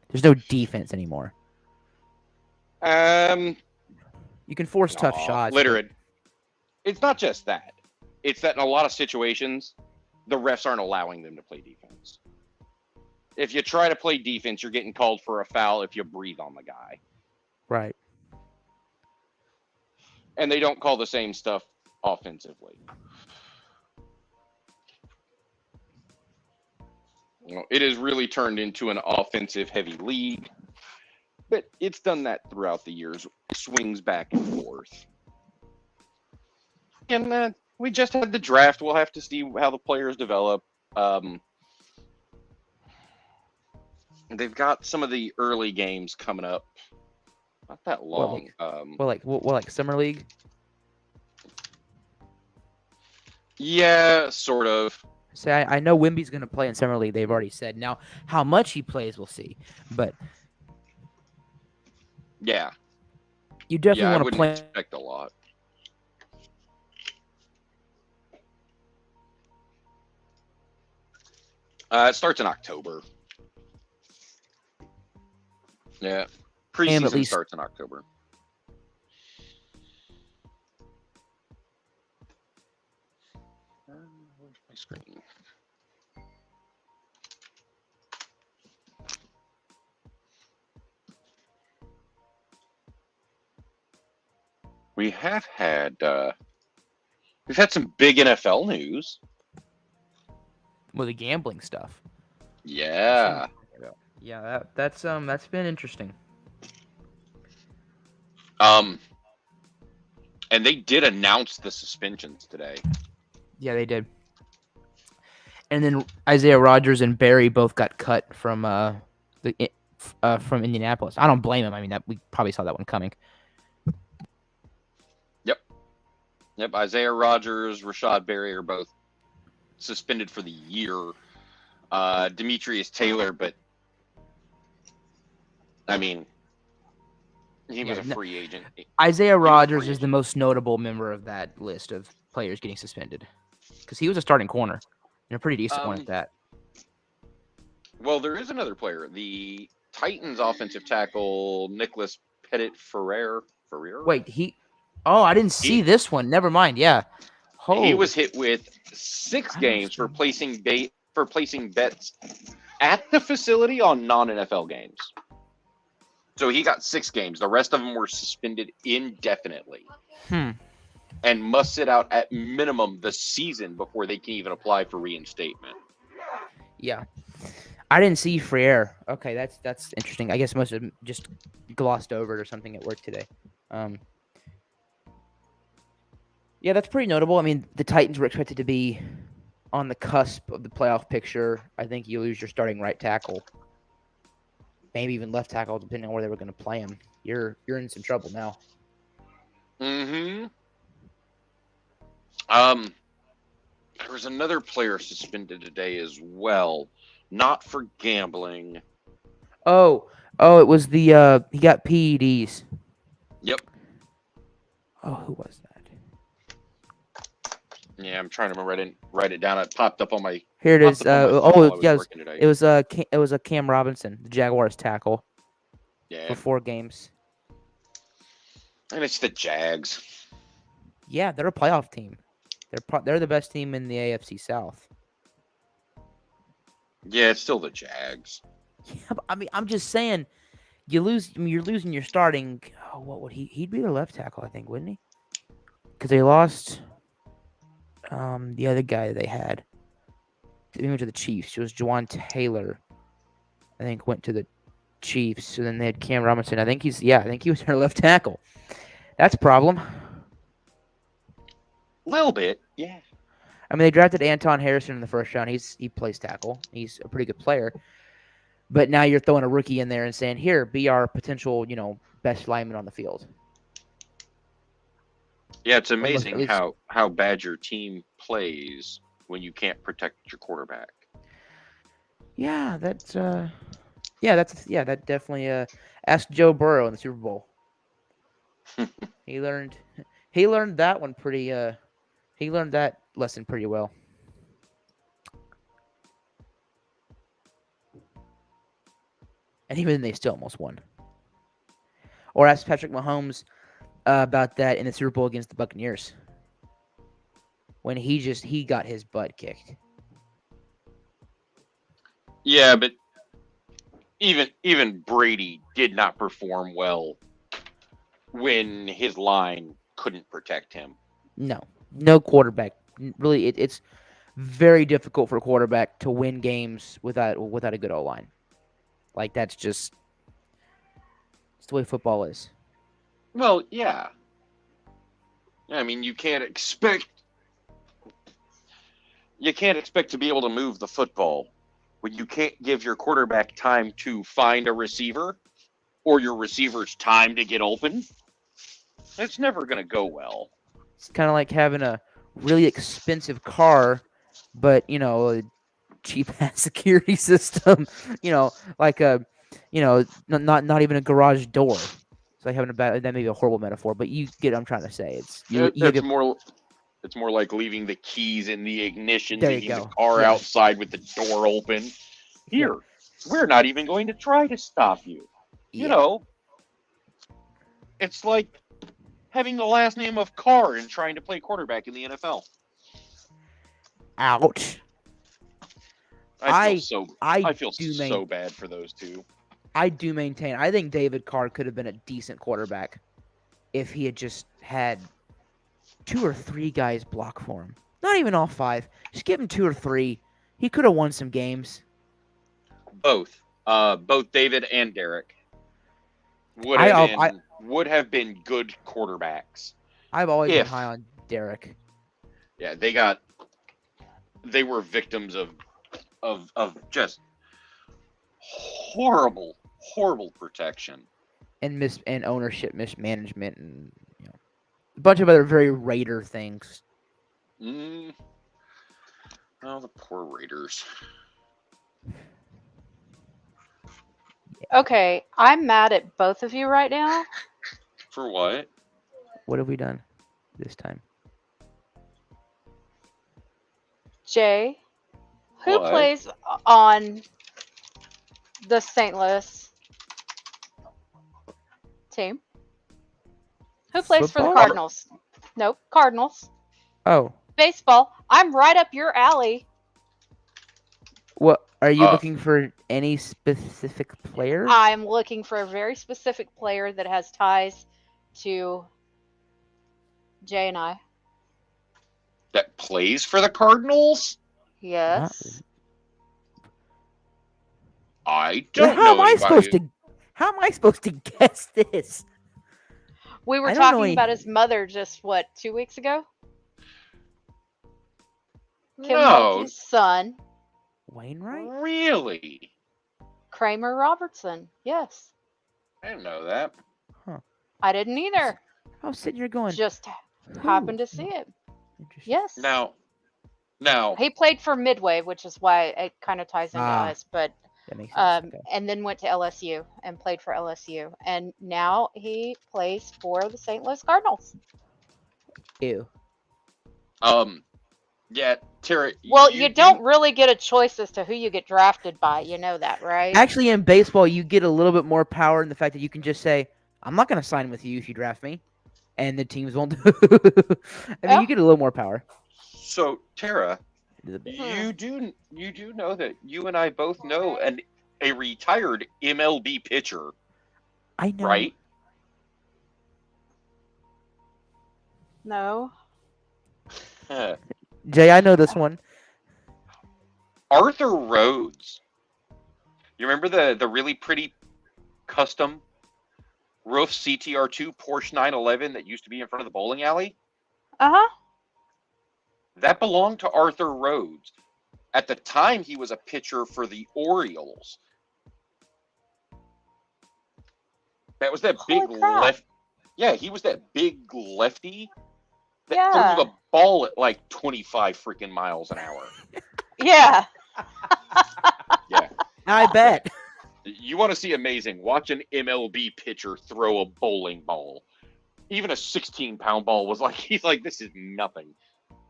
Speaker 2: There's no defense anymore. You can force tough shots.
Speaker 1: Literally. It's not just that. It's that in a lot of situations, the refs aren't allowing them to play defense. If you try to play defense, you're getting called for a foul if you breathe on the guy.
Speaker 2: Right.
Speaker 1: And they don't call the same stuff offensively. You know, it has really turned into an offensive-heavy league. But it's done that throughout the years. It swings back and forth. And we just had the draft. We'll have to see how the players develop. They've got some of the early games coming up. Not that long.
Speaker 2: Like summer league?
Speaker 1: Yeah, sort of.
Speaker 2: See, I know Wemby's going to play in summer league. They've already said. Now, how much he plays, we'll see. But
Speaker 1: yeah,
Speaker 2: you definitely want to play.
Speaker 1: Expect a lot. It starts in October. Yeah,
Speaker 2: at
Speaker 1: preseason
Speaker 2: least-
Speaker 1: starts in October. Where's my screen? We have had we've had some big NFL news.
Speaker 2: With the gambling stuff.
Speaker 1: Yeah.
Speaker 2: Yeah, that's been interesting.
Speaker 1: And they did announce the suspensions today.
Speaker 2: Yeah, they did. And then Isaiah Rodgers and Barry both got cut from from Indianapolis. I don't blame him. I mean, that we probably saw that one coming.
Speaker 1: Yep, Isaiah Rodgers, Rashad Berry are both suspended for the year. Demetrius Taylor, but I mean, he was a free agent.
Speaker 2: Isaiah
Speaker 1: was a
Speaker 2: Rodgers
Speaker 1: free
Speaker 2: is the most notable member of that list of players getting suspended because he was a starting corner and a pretty decent one at that.
Speaker 1: Well, there is another player, the Titans offensive tackle Nicholas Pettit-Ferrer.
Speaker 2: Wait, Oh, I didn't see this one. Never mind. Yeah.
Speaker 1: He was hit with 6 games for placing bets at the facility on non-NFL games. So he got 6 games. The rest of them were suspended indefinitely. And must sit out at minimum the season before they can even apply for reinstatement.
Speaker 2: Yeah. I didn't see Freire. Okay, that's interesting. I guess most of them just glossed over it or something at work today. Yeah, that's pretty notable. I mean, the Titans were expected to be on the cusp of the playoff picture. I think you lose your starting right tackle, maybe even left tackle, depending on where they were going to play him. You're in some trouble now.
Speaker 1: Mm-hmm. There was another player suspended today as well, not for gambling.
Speaker 2: Oh, it was the he got PEDs.
Speaker 1: Yep.
Speaker 2: Oh, who was that?
Speaker 1: Yeah, I'm trying to remember. I didn't write it down. It popped up on my.
Speaker 2: Here it is. It was
Speaker 1: today.
Speaker 2: Cam Robinson, the Jaguars tackle,
Speaker 1: Yeah,
Speaker 2: for 4 games.
Speaker 1: and it's the Jags.
Speaker 2: Yeah, they're a playoff team. They're the best team in the AFC South.
Speaker 1: Yeah, it's still the Jags.
Speaker 2: Yeah, but, I mean, I'm just saying, you're losing your starting. Oh, what would he'd be the left tackle, I think, wouldn't he? Because they lost the other guy they had. He went to the Chiefs. It was Juwan Taylor, I think, went to the Chiefs. So then they had Cam Robinson. I think he was their left tackle. That's a problem.
Speaker 1: Little bit, yeah.
Speaker 2: I mean, they drafted Anton Harrison in the first round. He plays tackle. He's a pretty good player. But now you're throwing a rookie in there and saying, "Here, be our potential, best lineman on the field."
Speaker 1: Yeah, it's amazing how bad your team plays when you can't protect your quarterback.
Speaker 2: Yeah, that definitely. Ask Joe Burrow in the Super Bowl. He learned that one pretty. He learned that lesson pretty well. And even then, they still almost won. Or ask Patrick Mahomes about that in the Super Bowl against the Buccaneers, when he got his butt kicked.
Speaker 1: Yeah, but even Brady did not perform well when his line couldn't protect him.
Speaker 2: No quarterback. Really, it's very difficult for a quarterback to win games without a good O-line. Like, it's the way football is.
Speaker 1: Well, yeah. I mean, you can't expect to be able to move the football when you can't give your quarterback time to find a receiver or your receivers time to get open. It's never going to go well.
Speaker 2: It's kind of like having a really expensive car, but a cheap-ass security system. Like not even a garage door. It's like having that may be a horrible metaphor, but you get what I'm trying to say.
Speaker 1: It's more like leaving the keys in the ignition,
Speaker 2: There you
Speaker 1: taking the
Speaker 2: go.
Speaker 1: car
Speaker 2: Yeah.
Speaker 1: outside with the door open. Here, we're not even going to try to stop you. You know, it's like having the last name of Carr and trying to play quarterback in the NFL.
Speaker 2: Ouch.
Speaker 1: I feel
Speaker 2: do
Speaker 1: so bad for those two.
Speaker 2: I do maintain. I think David Carr could have been a decent quarterback if he had just had 2 or 3 guys block for him. Not even all 5. Just give him 2 or 3. He could have won some games.
Speaker 1: Both David and Derek would have been good quarterbacks.
Speaker 2: I've always been high on Derek.
Speaker 1: Yeah, they were victims of just horrible protection
Speaker 2: and ownership mismanagement and a bunch of other very Raider things.
Speaker 1: Oh, the poor Raiders.
Speaker 3: Okay, I'm mad at both of you right now.
Speaker 1: For what?
Speaker 2: What have we done this time?
Speaker 3: Jay, who
Speaker 1: What?
Speaker 3: plays on the St. Louis team? Who plays for the
Speaker 2: Football?
Speaker 3: Cardinals? Nope, Cardinals.
Speaker 2: Oh,
Speaker 3: Baseball. I'm right up your alley.
Speaker 2: what are you looking for? Any specific player?
Speaker 3: I'm looking for a very specific player that has ties to Jay and I.
Speaker 1: That plays for the Cardinals?
Speaker 3: Yes.
Speaker 1: I don't
Speaker 2: How
Speaker 1: know
Speaker 2: am I
Speaker 1: anybody.
Speaker 2: How am I supposed to guess this?
Speaker 3: We were
Speaker 2: I don't know
Speaker 3: talking
Speaker 2: any-
Speaker 3: about his mother just, 2 weeks ago? Kim
Speaker 1: No,
Speaker 3: Mulkey's son,
Speaker 2: Wainwright?
Speaker 1: really?
Speaker 3: Kramer Robertson. Yes.
Speaker 1: I didn't know that.
Speaker 3: I didn't either.
Speaker 2: I was sitting here going,
Speaker 3: Just happened to see it.
Speaker 2: Interesting.
Speaker 3: Yes.
Speaker 1: Now,
Speaker 3: He played for Midway, which is why it kind of ties into us. But
Speaker 2: That makes sense. Okay.
Speaker 3: and then went to LSU and played for LSU, and now he plays for the St. Louis Cardinals.
Speaker 2: Ew.
Speaker 1: yeah, Tara.
Speaker 3: Well, you don't really get a choice as to who you get drafted by. You know that, right?
Speaker 2: Actually, in baseball, you get a little bit more power in the fact that you can just say, "I'm not going to sign with you if you draft me," and the teams won't. I mean, you get a little more power.
Speaker 1: So, Tara,
Speaker 3: Mhm.
Speaker 1: you do know that you and I both know a retired MLB pitcher,
Speaker 2: I know.
Speaker 1: right?
Speaker 3: No.
Speaker 2: Jay, I know this one.
Speaker 1: Arthur Rhodes. You remember the really pretty custom roof CTR2 Porsche 911 that used to be in front of the bowling alley?
Speaker 3: Uh-huh.
Speaker 1: That belonged to Arthur Rhodes. At the time, he was a pitcher for the Orioles. That was that
Speaker 3: Holy
Speaker 1: big
Speaker 3: crap.
Speaker 1: left. Yeah, he was that big lefty that
Speaker 3: Yeah.
Speaker 1: threw the ball at like 25 freaking miles an hour.
Speaker 3: Yeah.
Speaker 1: Yeah.
Speaker 2: I bet.
Speaker 1: You want to see amazing? Watch an MLB pitcher throw a bowling ball. Even a 16-pound ball was like, he's like, this is nothing.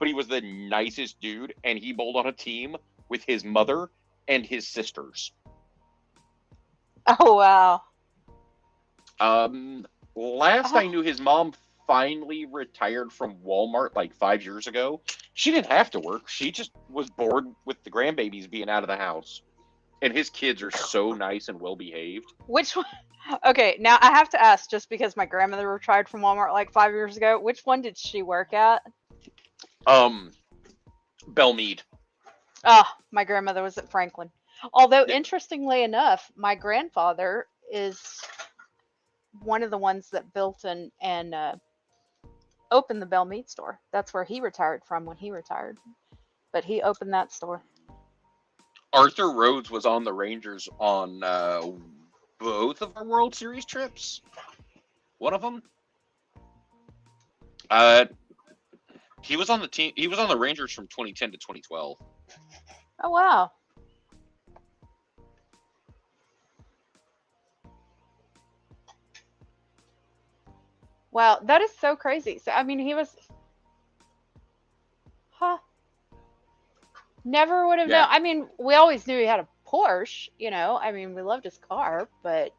Speaker 1: But he was the nicest dude, and he bowled on a team with his mother and his sisters.
Speaker 3: Oh, wow.
Speaker 1: Last I knew, his mom finally retired from Walmart like 5 years ago. She didn't have to work. She just was bored with the grandbabies being out of the house. And his kids are so nice and well behaved.
Speaker 3: Which one? Okay, now I have to ask, just because my grandmother retired from Walmart like 5 years ago, which one did she work at?
Speaker 1: Belmead.
Speaker 3: My grandmother was at Franklin. Although, interestingly enough, my grandfather is one of the ones that built and opened the Bell Meat store. That's where he retired from when he retired. But he opened that store.
Speaker 1: Arthur Rhodes was on the Rangers on both of our World Series trips. One of them. He was on the team. He was on the Rangers from 2010 to 2012.
Speaker 3: Oh, wow. Wow, that is so crazy. So, I mean, he was never would have known.
Speaker 1: Yeah.
Speaker 3: I mean, we always knew he had a Porsche, you know. I mean, we loved his car, but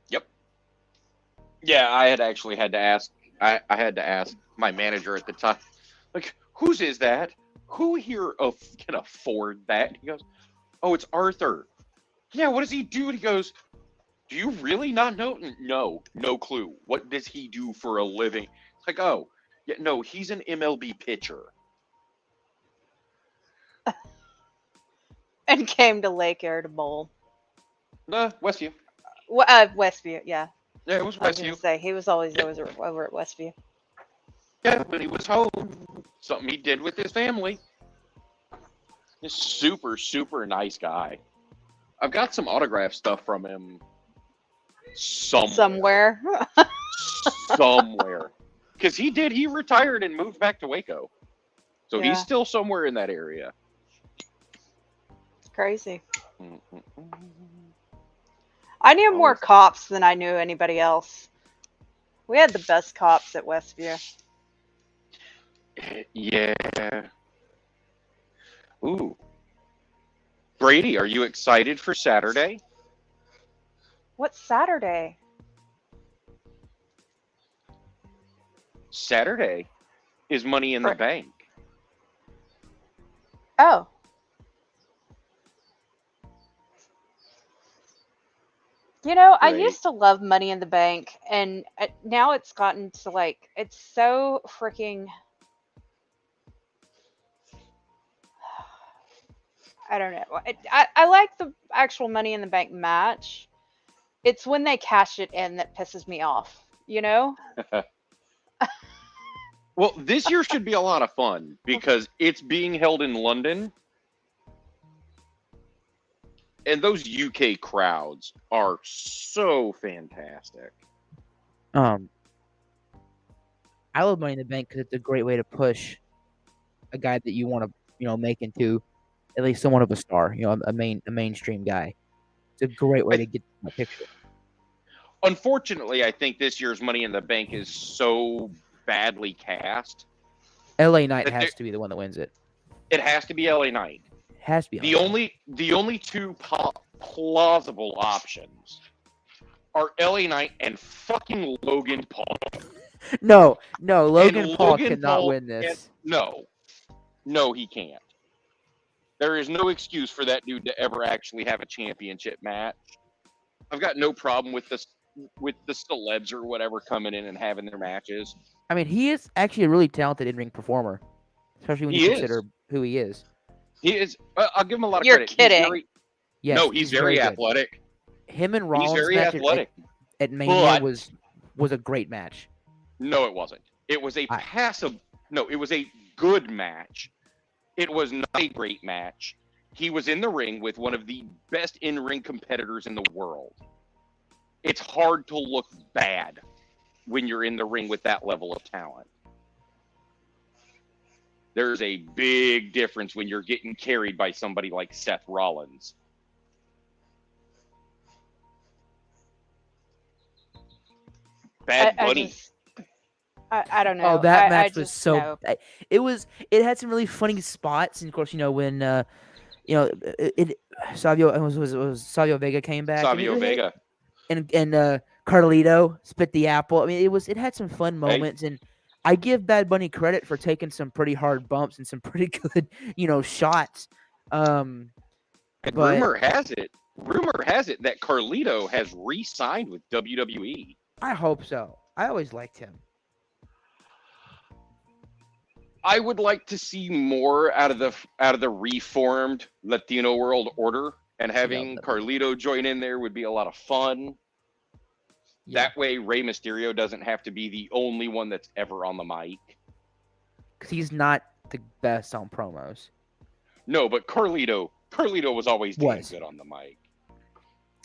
Speaker 1: Yep. Yeah, I had actually had to ask. I had to ask my manager at the time, like, whose is that? Who here can afford that? He goes, oh, it's Arthur. Yeah, what does he do? And he goes, do you really not know? No, no clue. What does he do for a living? It's like, oh, yeah, no, he's an MLB pitcher.
Speaker 3: and came to Lake Air to bowl.
Speaker 1: Westview.
Speaker 3: Westview, yeah.
Speaker 1: Yeah, it was
Speaker 3: I was gonna
Speaker 1: Westview.
Speaker 3: say he was always
Speaker 1: Yeah.
Speaker 3: over at Westview.
Speaker 1: Yeah, when he was home, something he did with his family. He's super, super nice guy. I've got some autograph stuff from him somewhere. Somewhere. Because he retired and moved back to Waco. So
Speaker 3: Yeah.
Speaker 1: he's still somewhere in that area.
Speaker 3: It's crazy. I knew more cops than I knew anybody else. We had the best cops at Westview.
Speaker 1: Yeah. Ooh. Brady, are you excited for Saturday?
Speaker 3: What's Saturday?
Speaker 1: Saturday is Money in the
Speaker 3: Right.
Speaker 1: Bank.
Speaker 3: Oh. You know, I
Speaker 1: Right.
Speaker 3: used to love Money in the Bank, and now it's gotten to like, it's so freaking. I don't know. I like the actual Money in the Bank match. It's when they cash it in that pisses me off, you know?
Speaker 1: Well, this year should be a lot of fun because it's being held in London. And those UK crowds are so fantastic.
Speaker 2: I love Money in the Bank because it's a great way to push a guy that you want to, make into at least somewhat of a star, a mainstream guy. It's a great way to get a picture.
Speaker 1: Unfortunately, I think this year's Money in the Bank is so badly cast.
Speaker 2: LA Knight
Speaker 1: That
Speaker 2: has to be the one that wins it.
Speaker 1: It has to be LA Knight.
Speaker 2: It has to be.
Speaker 1: The only two plausible options are LA Knight and fucking Logan Paul.
Speaker 2: No, Logan Paul
Speaker 1: Logan
Speaker 2: cannot
Speaker 1: Paul
Speaker 2: win this.
Speaker 1: No, he can't. There is no excuse for that dude to ever actually have a championship match. I've got no problem with the celebs or whatever coming in and having their matches.
Speaker 2: I mean, he is actually a really talented in-ring performer, especially when you consider who he is.
Speaker 1: He is. I'll give him a lot of
Speaker 3: You're
Speaker 1: credit.
Speaker 3: kidding.
Speaker 2: Yes,
Speaker 1: No, he's very
Speaker 2: good.
Speaker 1: athletic.
Speaker 2: Him and
Speaker 1: He's
Speaker 2: Rollins
Speaker 1: very
Speaker 2: match
Speaker 1: athletic.
Speaker 2: at Mania
Speaker 1: But-
Speaker 2: was a great match.
Speaker 1: No, it wasn't. It was a passive. No, it was a good match. It was not a great match. He was in the ring with one of the best in-ring competitors in the world. It's hard to look bad when you're in the ring with that level of talent. There's a big difference when you're getting carried by somebody like Seth Rollins. Bad Bunny.
Speaker 3: I don't know.
Speaker 2: Oh, that
Speaker 3: I
Speaker 2: match was
Speaker 3: just
Speaker 2: so.
Speaker 3: know.
Speaker 2: It had some really funny spots, and of course, when Savio Vega came back.
Speaker 1: Savio Vega.
Speaker 2: And Carlito spit the apple. I mean, it had some fun moments, and I give Bad Bunny credit for taking some pretty hard bumps and some pretty good, shots.
Speaker 1: And
Speaker 2: but
Speaker 1: rumor has it that Carlito has re-signed with WWE.
Speaker 2: I hope so. I always liked him.
Speaker 1: I would like to see more out of the reformed Latino World Order, and having Carlito join in there would be a lot of fun.
Speaker 2: Yeah.
Speaker 1: That way, Rey Mysterio doesn't have to be the only one that's ever on the mic.
Speaker 2: Because he's not the best on promos.
Speaker 1: No, but Carlito was always damn good on the mic.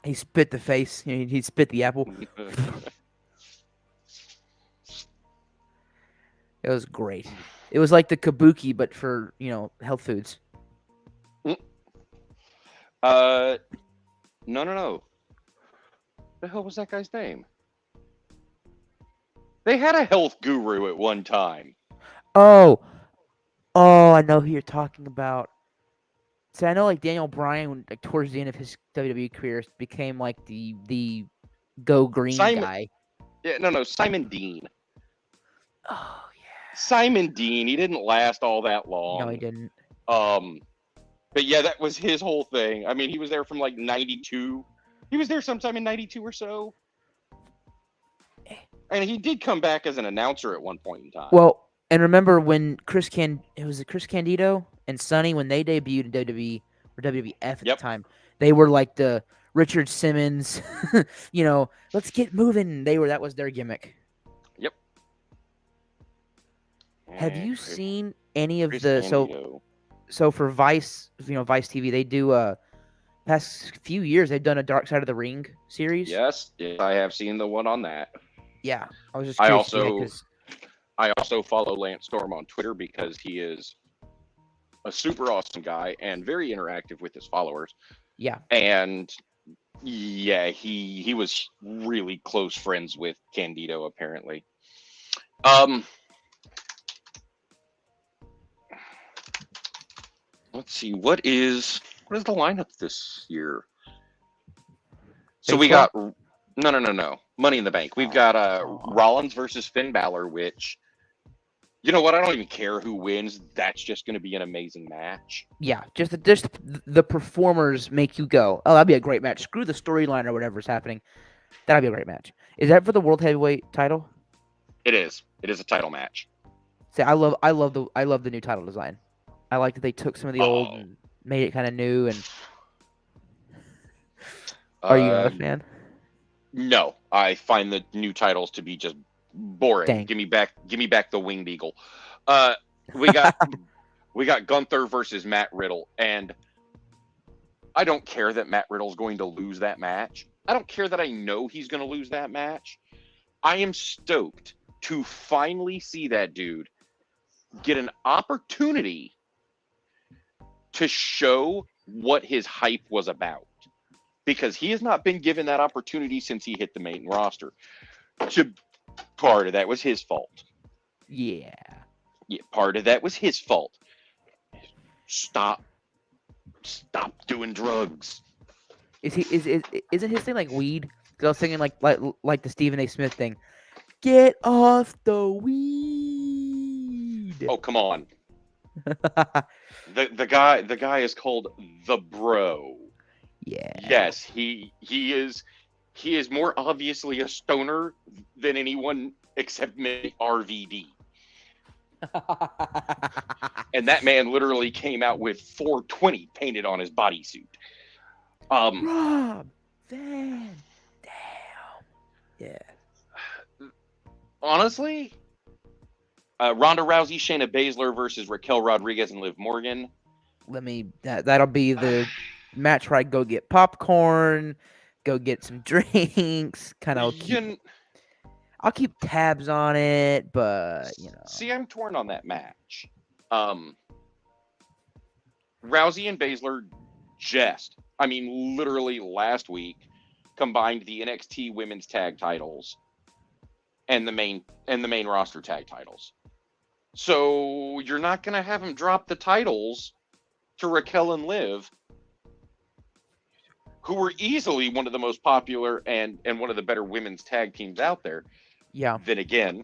Speaker 2: He spit the face. He spit the apple. It was great. It was like the kabuki, but for, health foods.
Speaker 1: No. What the hell was that guy's name? They had a health guru at one time.
Speaker 2: Oh, I know who you're talking about. So I know like Daniel Bryan, like towards the end of his WWE career, became like the go green
Speaker 1: Simon,
Speaker 2: guy.
Speaker 1: yeah, no, Simon Dean.
Speaker 2: Oh
Speaker 1: Simon Dean. He didn't last all that
Speaker 2: yeah.
Speaker 1: long.
Speaker 2: No, he didn't.
Speaker 1: But yeah, that was his whole thing. I mean, he was there from like '92. He was there sometime in '92 or so. And he did come back as an announcer at one point in time.
Speaker 2: Well, and remember when Chris Candido and Sonny when they debuted in WWE or WWF at
Speaker 1: Yep.
Speaker 2: the time, they were like the Richard Simmons, let's get moving. That was their gimmick.
Speaker 1: Yep.
Speaker 2: Have you seen any of
Speaker 1: Chris
Speaker 2: the
Speaker 1: Candido.
Speaker 2: so for Vice, Vice TV, they do past few years they've done a Dark Side of the Ring series.
Speaker 1: Yes, I have seen the one on that.
Speaker 2: Yeah, I was just curious.
Speaker 1: I also follow Lance Storm on Twitter because he is a super awesome guy and very interactive with his followers.
Speaker 2: Yeah.
Speaker 1: And yeah, he was really close friends with Candido apparently. Let's see, what is the lineup this year? So we got no. Money in the Bank. We've got Rollins versus Finn Balor, which, you know what? I don't even care who wins. That's just going to be an amazing match.
Speaker 2: Yeah, just the performers make you go, oh, that'd be a great match. Screw the storyline or whatever's happening. That'd be a great match. Is that for the World Heavyweight title?
Speaker 1: It is. It is a title match.
Speaker 2: See, I love the new title design. I like that they took some of the old and made it kind of new. And are you not a fan?
Speaker 1: No, I find the new titles to be just boring.
Speaker 2: Dang.
Speaker 1: Give me back the Winged Eagle. We got Gunther versus Matt Riddle, and I don't care that Matt Riddle's going to lose that match. I don't care that I know he's going to lose that match. I am stoked to finally see that dude get an opportunity to show what his hype was about. Because he has not been given that opportunity since he hit the main roster. Part of that was his fault.
Speaker 2: Yeah.
Speaker 1: Yeah, part of that was his fault. Stop doing drugs.
Speaker 2: Isn't his thing like weed? 'Cause I was thinking like the Stephen A. Smith thing. Get off the weed.
Speaker 1: Oh, come on. The guy is called the Bro.
Speaker 2: Yeah.
Speaker 1: Yes, he is more obviously a stoner than anyone except maybe RVD. And that man literally came out with 420 painted on his bodysuit.
Speaker 2: Rob Van Dam. Yeah.
Speaker 1: Honestly, Ronda Rousey, Shayna Baszler versus Raquel Rodriguez and Liv Morgan.
Speaker 2: That'll be the match where I go get popcorn, go get some drinks, kind of I'll keep tabs on it, but
Speaker 1: See, I'm torn on that match. Rousey and Baszler literally last week combined the NXT Women's Tag Titles and the main roster tag titles. So you're not gonna have them drop the titles to Raquel and Liv, who were easily one of the most popular and one of the better women's tag teams out there.
Speaker 2: Yeah.
Speaker 1: Then again,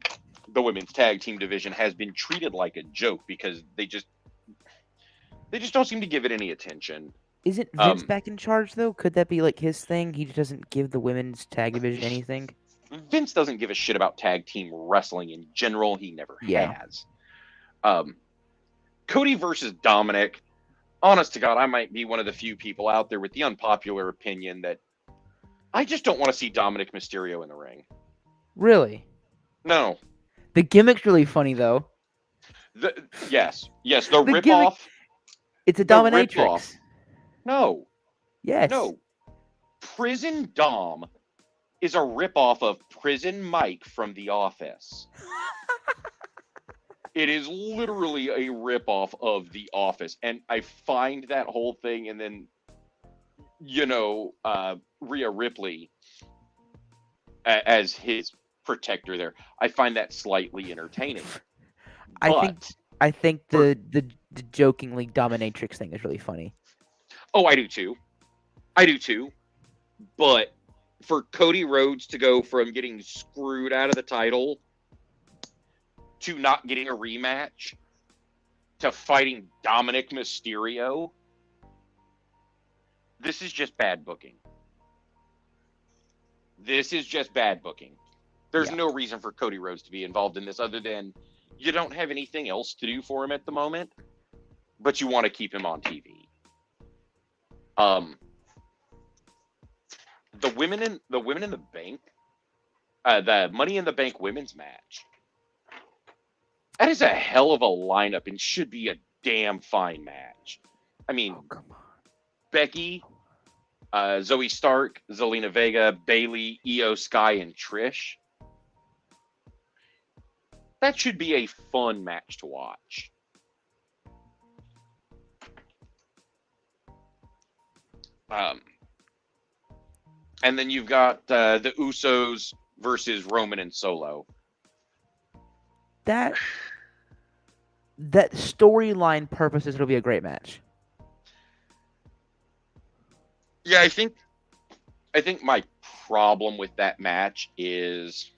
Speaker 1: the women's tag team division has been treated like a joke because they just don't seem to give it any attention.
Speaker 2: Isn't Vince back in charge though? Could that be like his thing? He just doesn't give the women's tag division anything.
Speaker 1: Vince doesn't give a shit about tag team wrestling in general. He never has. Cody versus Dominic. Honest to God, I might be one of the few people out there with the unpopular opinion that I just don't want to see Dominic Mysterio in the ring.
Speaker 2: Really?
Speaker 1: No.
Speaker 2: The gimmick's really funny though.
Speaker 1: Yes, the ripoff.
Speaker 2: It's a dominatrix.
Speaker 1: No.
Speaker 2: Yes.
Speaker 1: No. Prison Dom is a ripoff of Prison Mike from The Office. It is literally a ripoff of The Office. And I find that whole thing, and then, Rhea Ripley as his protector there, I find that slightly entertaining.
Speaker 2: I think the jokingly dominatrix thing is really funny.
Speaker 1: Oh, I do too. I do too. But for Cody Rhodes to go from getting screwed out of the title to not getting a rematch to fighting Dominic Mysterio, this is just bad booking. This is just bad booking. There's no reason for Cody Rhodes to be involved in this other than you don't have anything else to do for him at the moment, but you want to keep him on TV. The women in the bank, the Money in the Bank women's match. That is a hell of a lineup and should be a damn fine match. I mean,
Speaker 2: come on.
Speaker 1: Becky, Zoe Stark, Zelina Vega, Bayley, Io Sky, and Trish. That should be a fun match to watch. And then you've got the Usos versus Roman and Solo.
Speaker 2: That storyline purposes, it'll be a great match.
Speaker 1: Yeah, I think my problem with that match is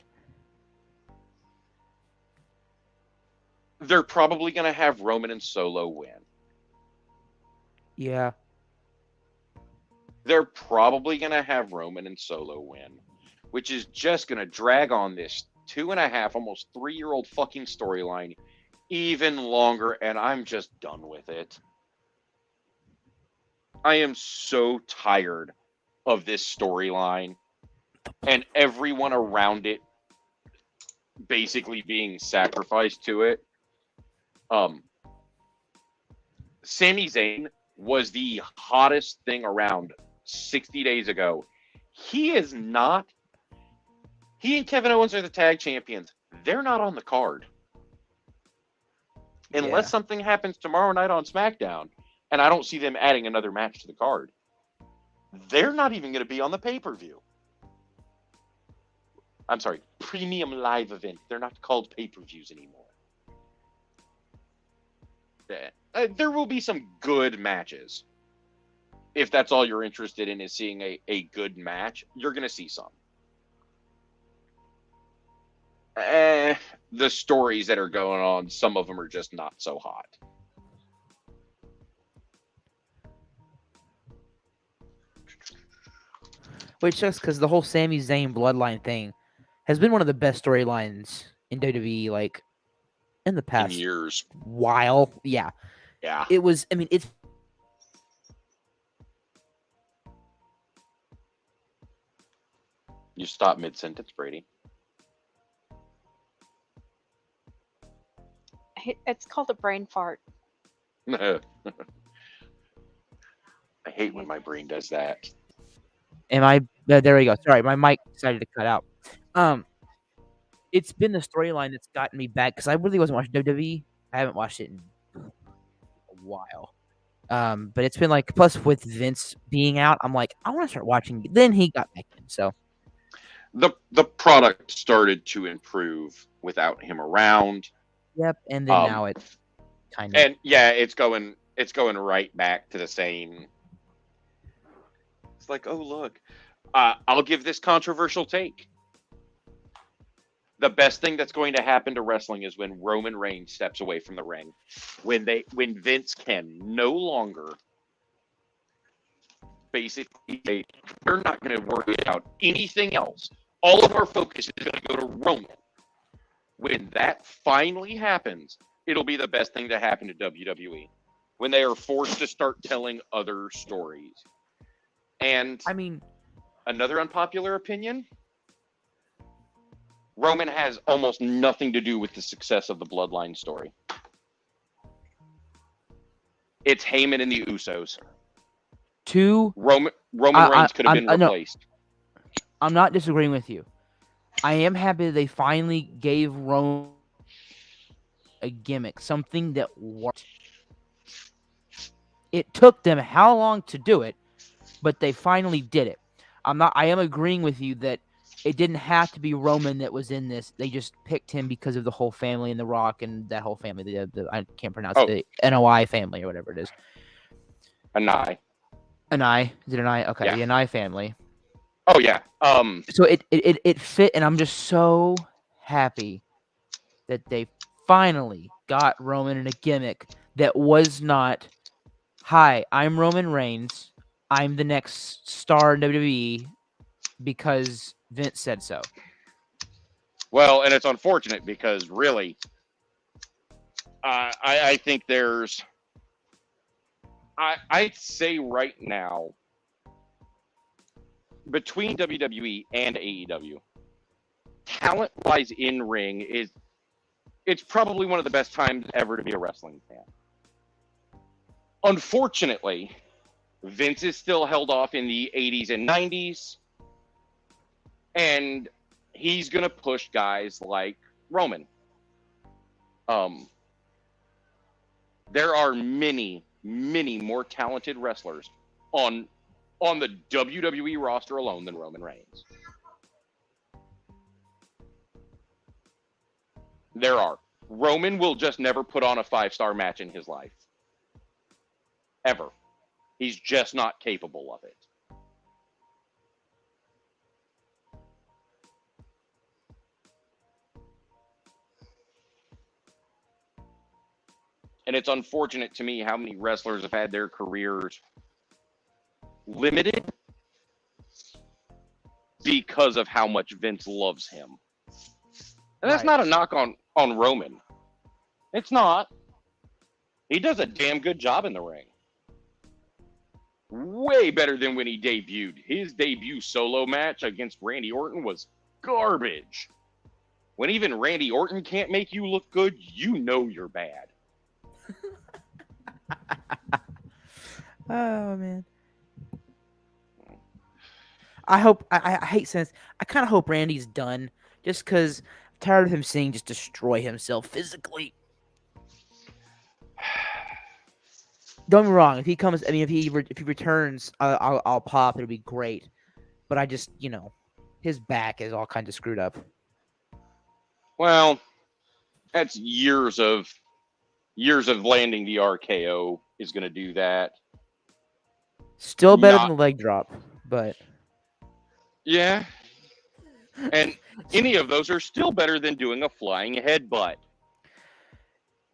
Speaker 1: they're probably going to have Roman and Solo win.
Speaker 2: Yeah.
Speaker 1: They're probably going to have Roman and Solo win, which is just going to drag on this 2.5, almost 3-year-old fucking storyline even longer, and I'm just done with it. I am so tired of this storyline and everyone around it basically being sacrificed to it. Sami Zayn was the hottest thing around 60 days ago. He and Kevin Owens are the tag champions. They're not on the card. Unless something happens tomorrow night on SmackDown, and I don't see them adding another match to the card, they're not even going to be on the pay-per-view. I'm sorry, premium live event. They're not called pay-per-views anymore. There will be some good matches. If that's all you're interested in is seeing a good match, you're going to see some. The stories that are going on, some of them are just not so hot.
Speaker 2: Which sucks because the whole Sami Zayn bloodline thing has been one of the best storylines in WWE, like, in the past
Speaker 1: In years.
Speaker 2: while. Yeah.
Speaker 1: Yeah.
Speaker 2: It was, I mean, it's.
Speaker 1: You stop mid-sentence, Brady.
Speaker 3: It's called a brain fart.
Speaker 1: I hate when my brain does that.
Speaker 2: There we go. Sorry, my mic decided to cut out. It's been the storyline that's gotten me back because I really wasn't watching WWE. I haven't watched it in a while. But it's been like, plus with Vince being out, I'm like, I want to start watching. Then he got back in, so
Speaker 1: The product started to improve without him around.
Speaker 2: yep. And then now it kind of
Speaker 1: And yeah, it's going right back to the same. It's like, oh look, I'll give this controversial take. The best thing that's going to happen to wrestling is when Roman Reigns steps away from the ring, when Vince can no longer basically they're not going to worry about anything else. All of our focus is going to go to Roman. When that finally happens, it'll be the best thing to happen to WWE. When they are forced to start telling other stories. And
Speaker 2: I mean,
Speaker 1: another unpopular opinion, Roman has almost nothing to do with the success of the Bloodline story. It's Heyman and the Usos. Roman Reigns could have been replaced.
Speaker 2: I'm not disagreeing with you. I am happy they finally gave Roman a gimmick, something that worked. It took them how long to do it, but they finally did it. I am agreeing with you that it didn't have to be Roman that was in this. They just picked him because of the whole family and The Rock and that whole family. I can't pronounce the NOI family or whatever it is.
Speaker 1: Anai.
Speaker 2: An I? Is it an I? Okay,
Speaker 1: Yeah.
Speaker 2: the Anai family.
Speaker 1: Oh yeah.
Speaker 2: So it fit, and I'm just so happy that they finally got Roman in a gimmick that was not, "Hi, I'm Roman Reigns. I'm the next star in WWE because Vince said so."
Speaker 1: Well, and it's unfortunate because really, I think there's, I'd say right now between WWE and AEW, talent wise in ring it's probably one of the best times ever to be a wrestling fan. Unfortunately, Vince is still held off in the 80s and 90s, and he's going to push guys like Roman. There are many, many more talented wrestlers on the WWE roster alone than Roman Reigns. There are. Roman will just never put on a 5-star match in his life. Ever. He's just not capable of it. And it's unfortunate to me how many wrestlers have had their careers limited because of how much Vince loves him. And that's
Speaker 2: Right.
Speaker 1: not a knock on Roman. It's not. He does a damn good job in the ring. Way better than when he debuted. His debut solo match against Randy Orton was garbage. When even Randy Orton can't make you look good, you know you're bad.
Speaker 2: Oh man. I hope I hate saying this. I kind of hope Randy's done, just because I'm tired of him seeing just destroy himself physically. Don't get me wrong. If he comes, I mean, if he returns, I'll pop. It'll be great. But I just, his back is all kind of screwed up.
Speaker 1: Well, that's years of landing the RKO is going to do that.
Speaker 2: Still better
Speaker 1: Not-
Speaker 2: than the leg drop, but
Speaker 1: Yeah. And any of those are still better than doing a flying headbutt.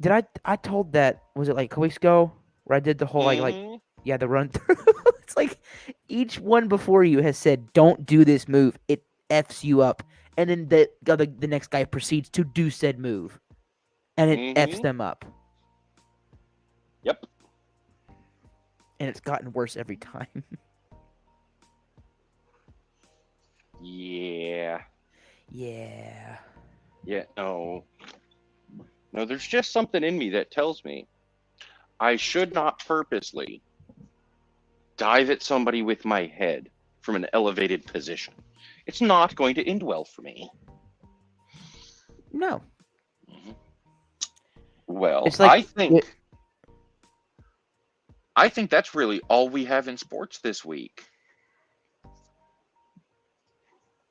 Speaker 2: did I told that, was it like a couple weeks ago where I did the whole
Speaker 1: Mhm.
Speaker 2: the run through? It's like each one before you has said, "Don't do this move. It f's you up," and then the next guy proceeds to do said move, and it f's
Speaker 1: Mhm.
Speaker 2: them up,
Speaker 1: Yep.
Speaker 2: and it's gotten worse every time.
Speaker 1: Yeah.
Speaker 2: Yeah.
Speaker 1: Yeah. No, there's just something in me that tells me I should not purposely dive at somebody with my head from an elevated position. It's not going to end well for me.
Speaker 2: No.
Speaker 1: Well,
Speaker 2: It's like
Speaker 1: I think that's really all we have in sports this week.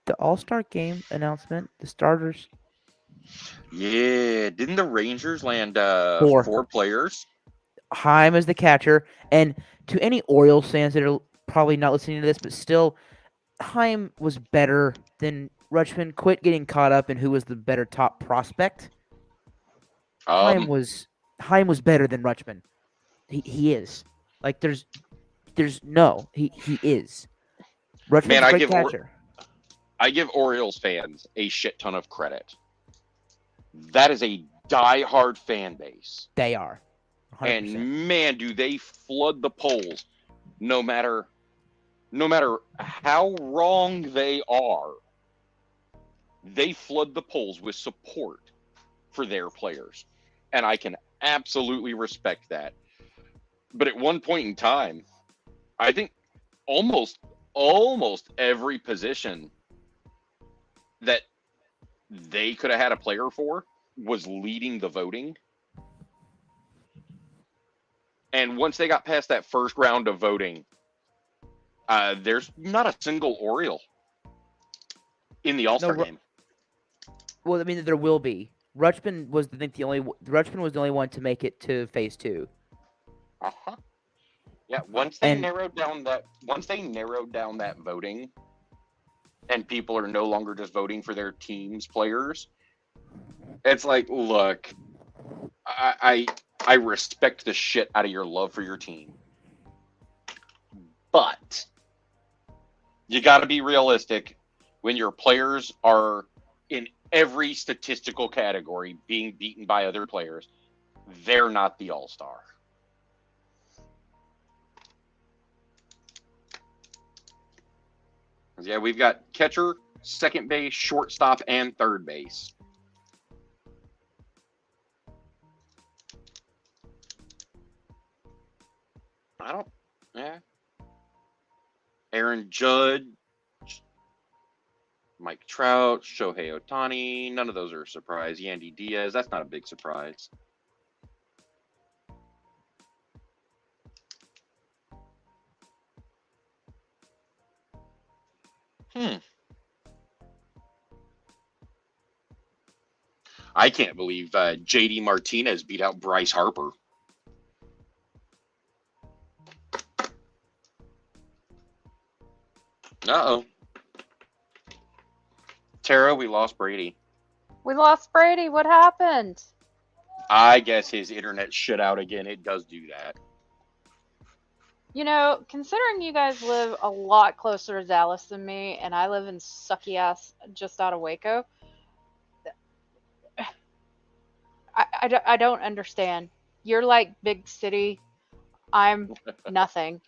Speaker 2: the All-Star game announcement, the starters.
Speaker 1: Yeah, didn't the Rangers land
Speaker 2: 4.
Speaker 1: 4 players?
Speaker 2: Heim as the catcher, and to any Orioles fans that are probably not listening to this, but still, Heim was better than Rutschman. Quit getting caught up in who was the better top prospect. Heim was better than Rutschman. He is. Like there's no, he is. Rutschman's
Speaker 1: Man,
Speaker 2: a great catcher.
Speaker 1: I give Orioles fans a shit ton of credit. That is a die-hard fan base.
Speaker 2: They are. 100%.
Speaker 1: And man, do they flood the polls no matter how wrong they are. They flood the polls with support for their players. And I can absolutely respect that. But at one point in time, I think almost every position that they could have had a player for was leading the voting. And once they got past that first round of voting, there's not a single Oriole in the All-Star game.
Speaker 2: Well, I mean, there will be. Rutschman was, I think, the only one to make it to phase 2.
Speaker 1: Uh-huh. Yeah, once they
Speaker 2: And-
Speaker 1: narrowed down that voting, and people are no longer just voting for their team's players, it's like, look, I respect the shit out of your love for your team, but you got to be realistic when your players are in every statistical category being beaten by other players. They're not the all-star. Yeah, we've got catcher, second base, shortstop, and third base. Yeah. Aaron Judge, Mike Trout, Shohei Ohtani, none of those are a surprise. Yandy Diaz, that's not a big surprise. I can't believe JD Martinez beat out Bryce Harper. Uh-oh. Tara, we lost Brady.
Speaker 3: We lost Brady. What happened?
Speaker 1: I guess his internet shut out again. It does do that.
Speaker 3: You know, considering you guys live a lot closer to Dallas than me, and I live in sucky ass just out of Waco, I don't understand. You're like big city. I'm nothing.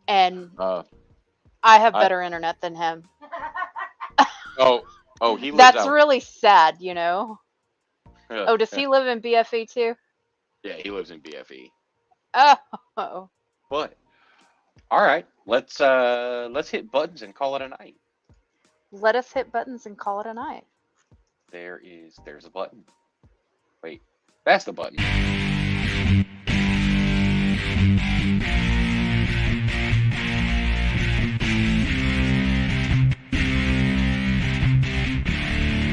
Speaker 3: And I have better internet than him.
Speaker 1: Oh, he lives
Speaker 3: That's
Speaker 1: out.
Speaker 3: really sad, you know?
Speaker 1: Yeah,
Speaker 3: Oh, does he live in BFE too?
Speaker 1: Yeah, he lives in BFE.
Speaker 3: Oh.
Speaker 1: But all right, let's hit buttons and call it a night.
Speaker 3: Let us hit buttons and call it a night.
Speaker 1: There's a button. Wait, that's the button.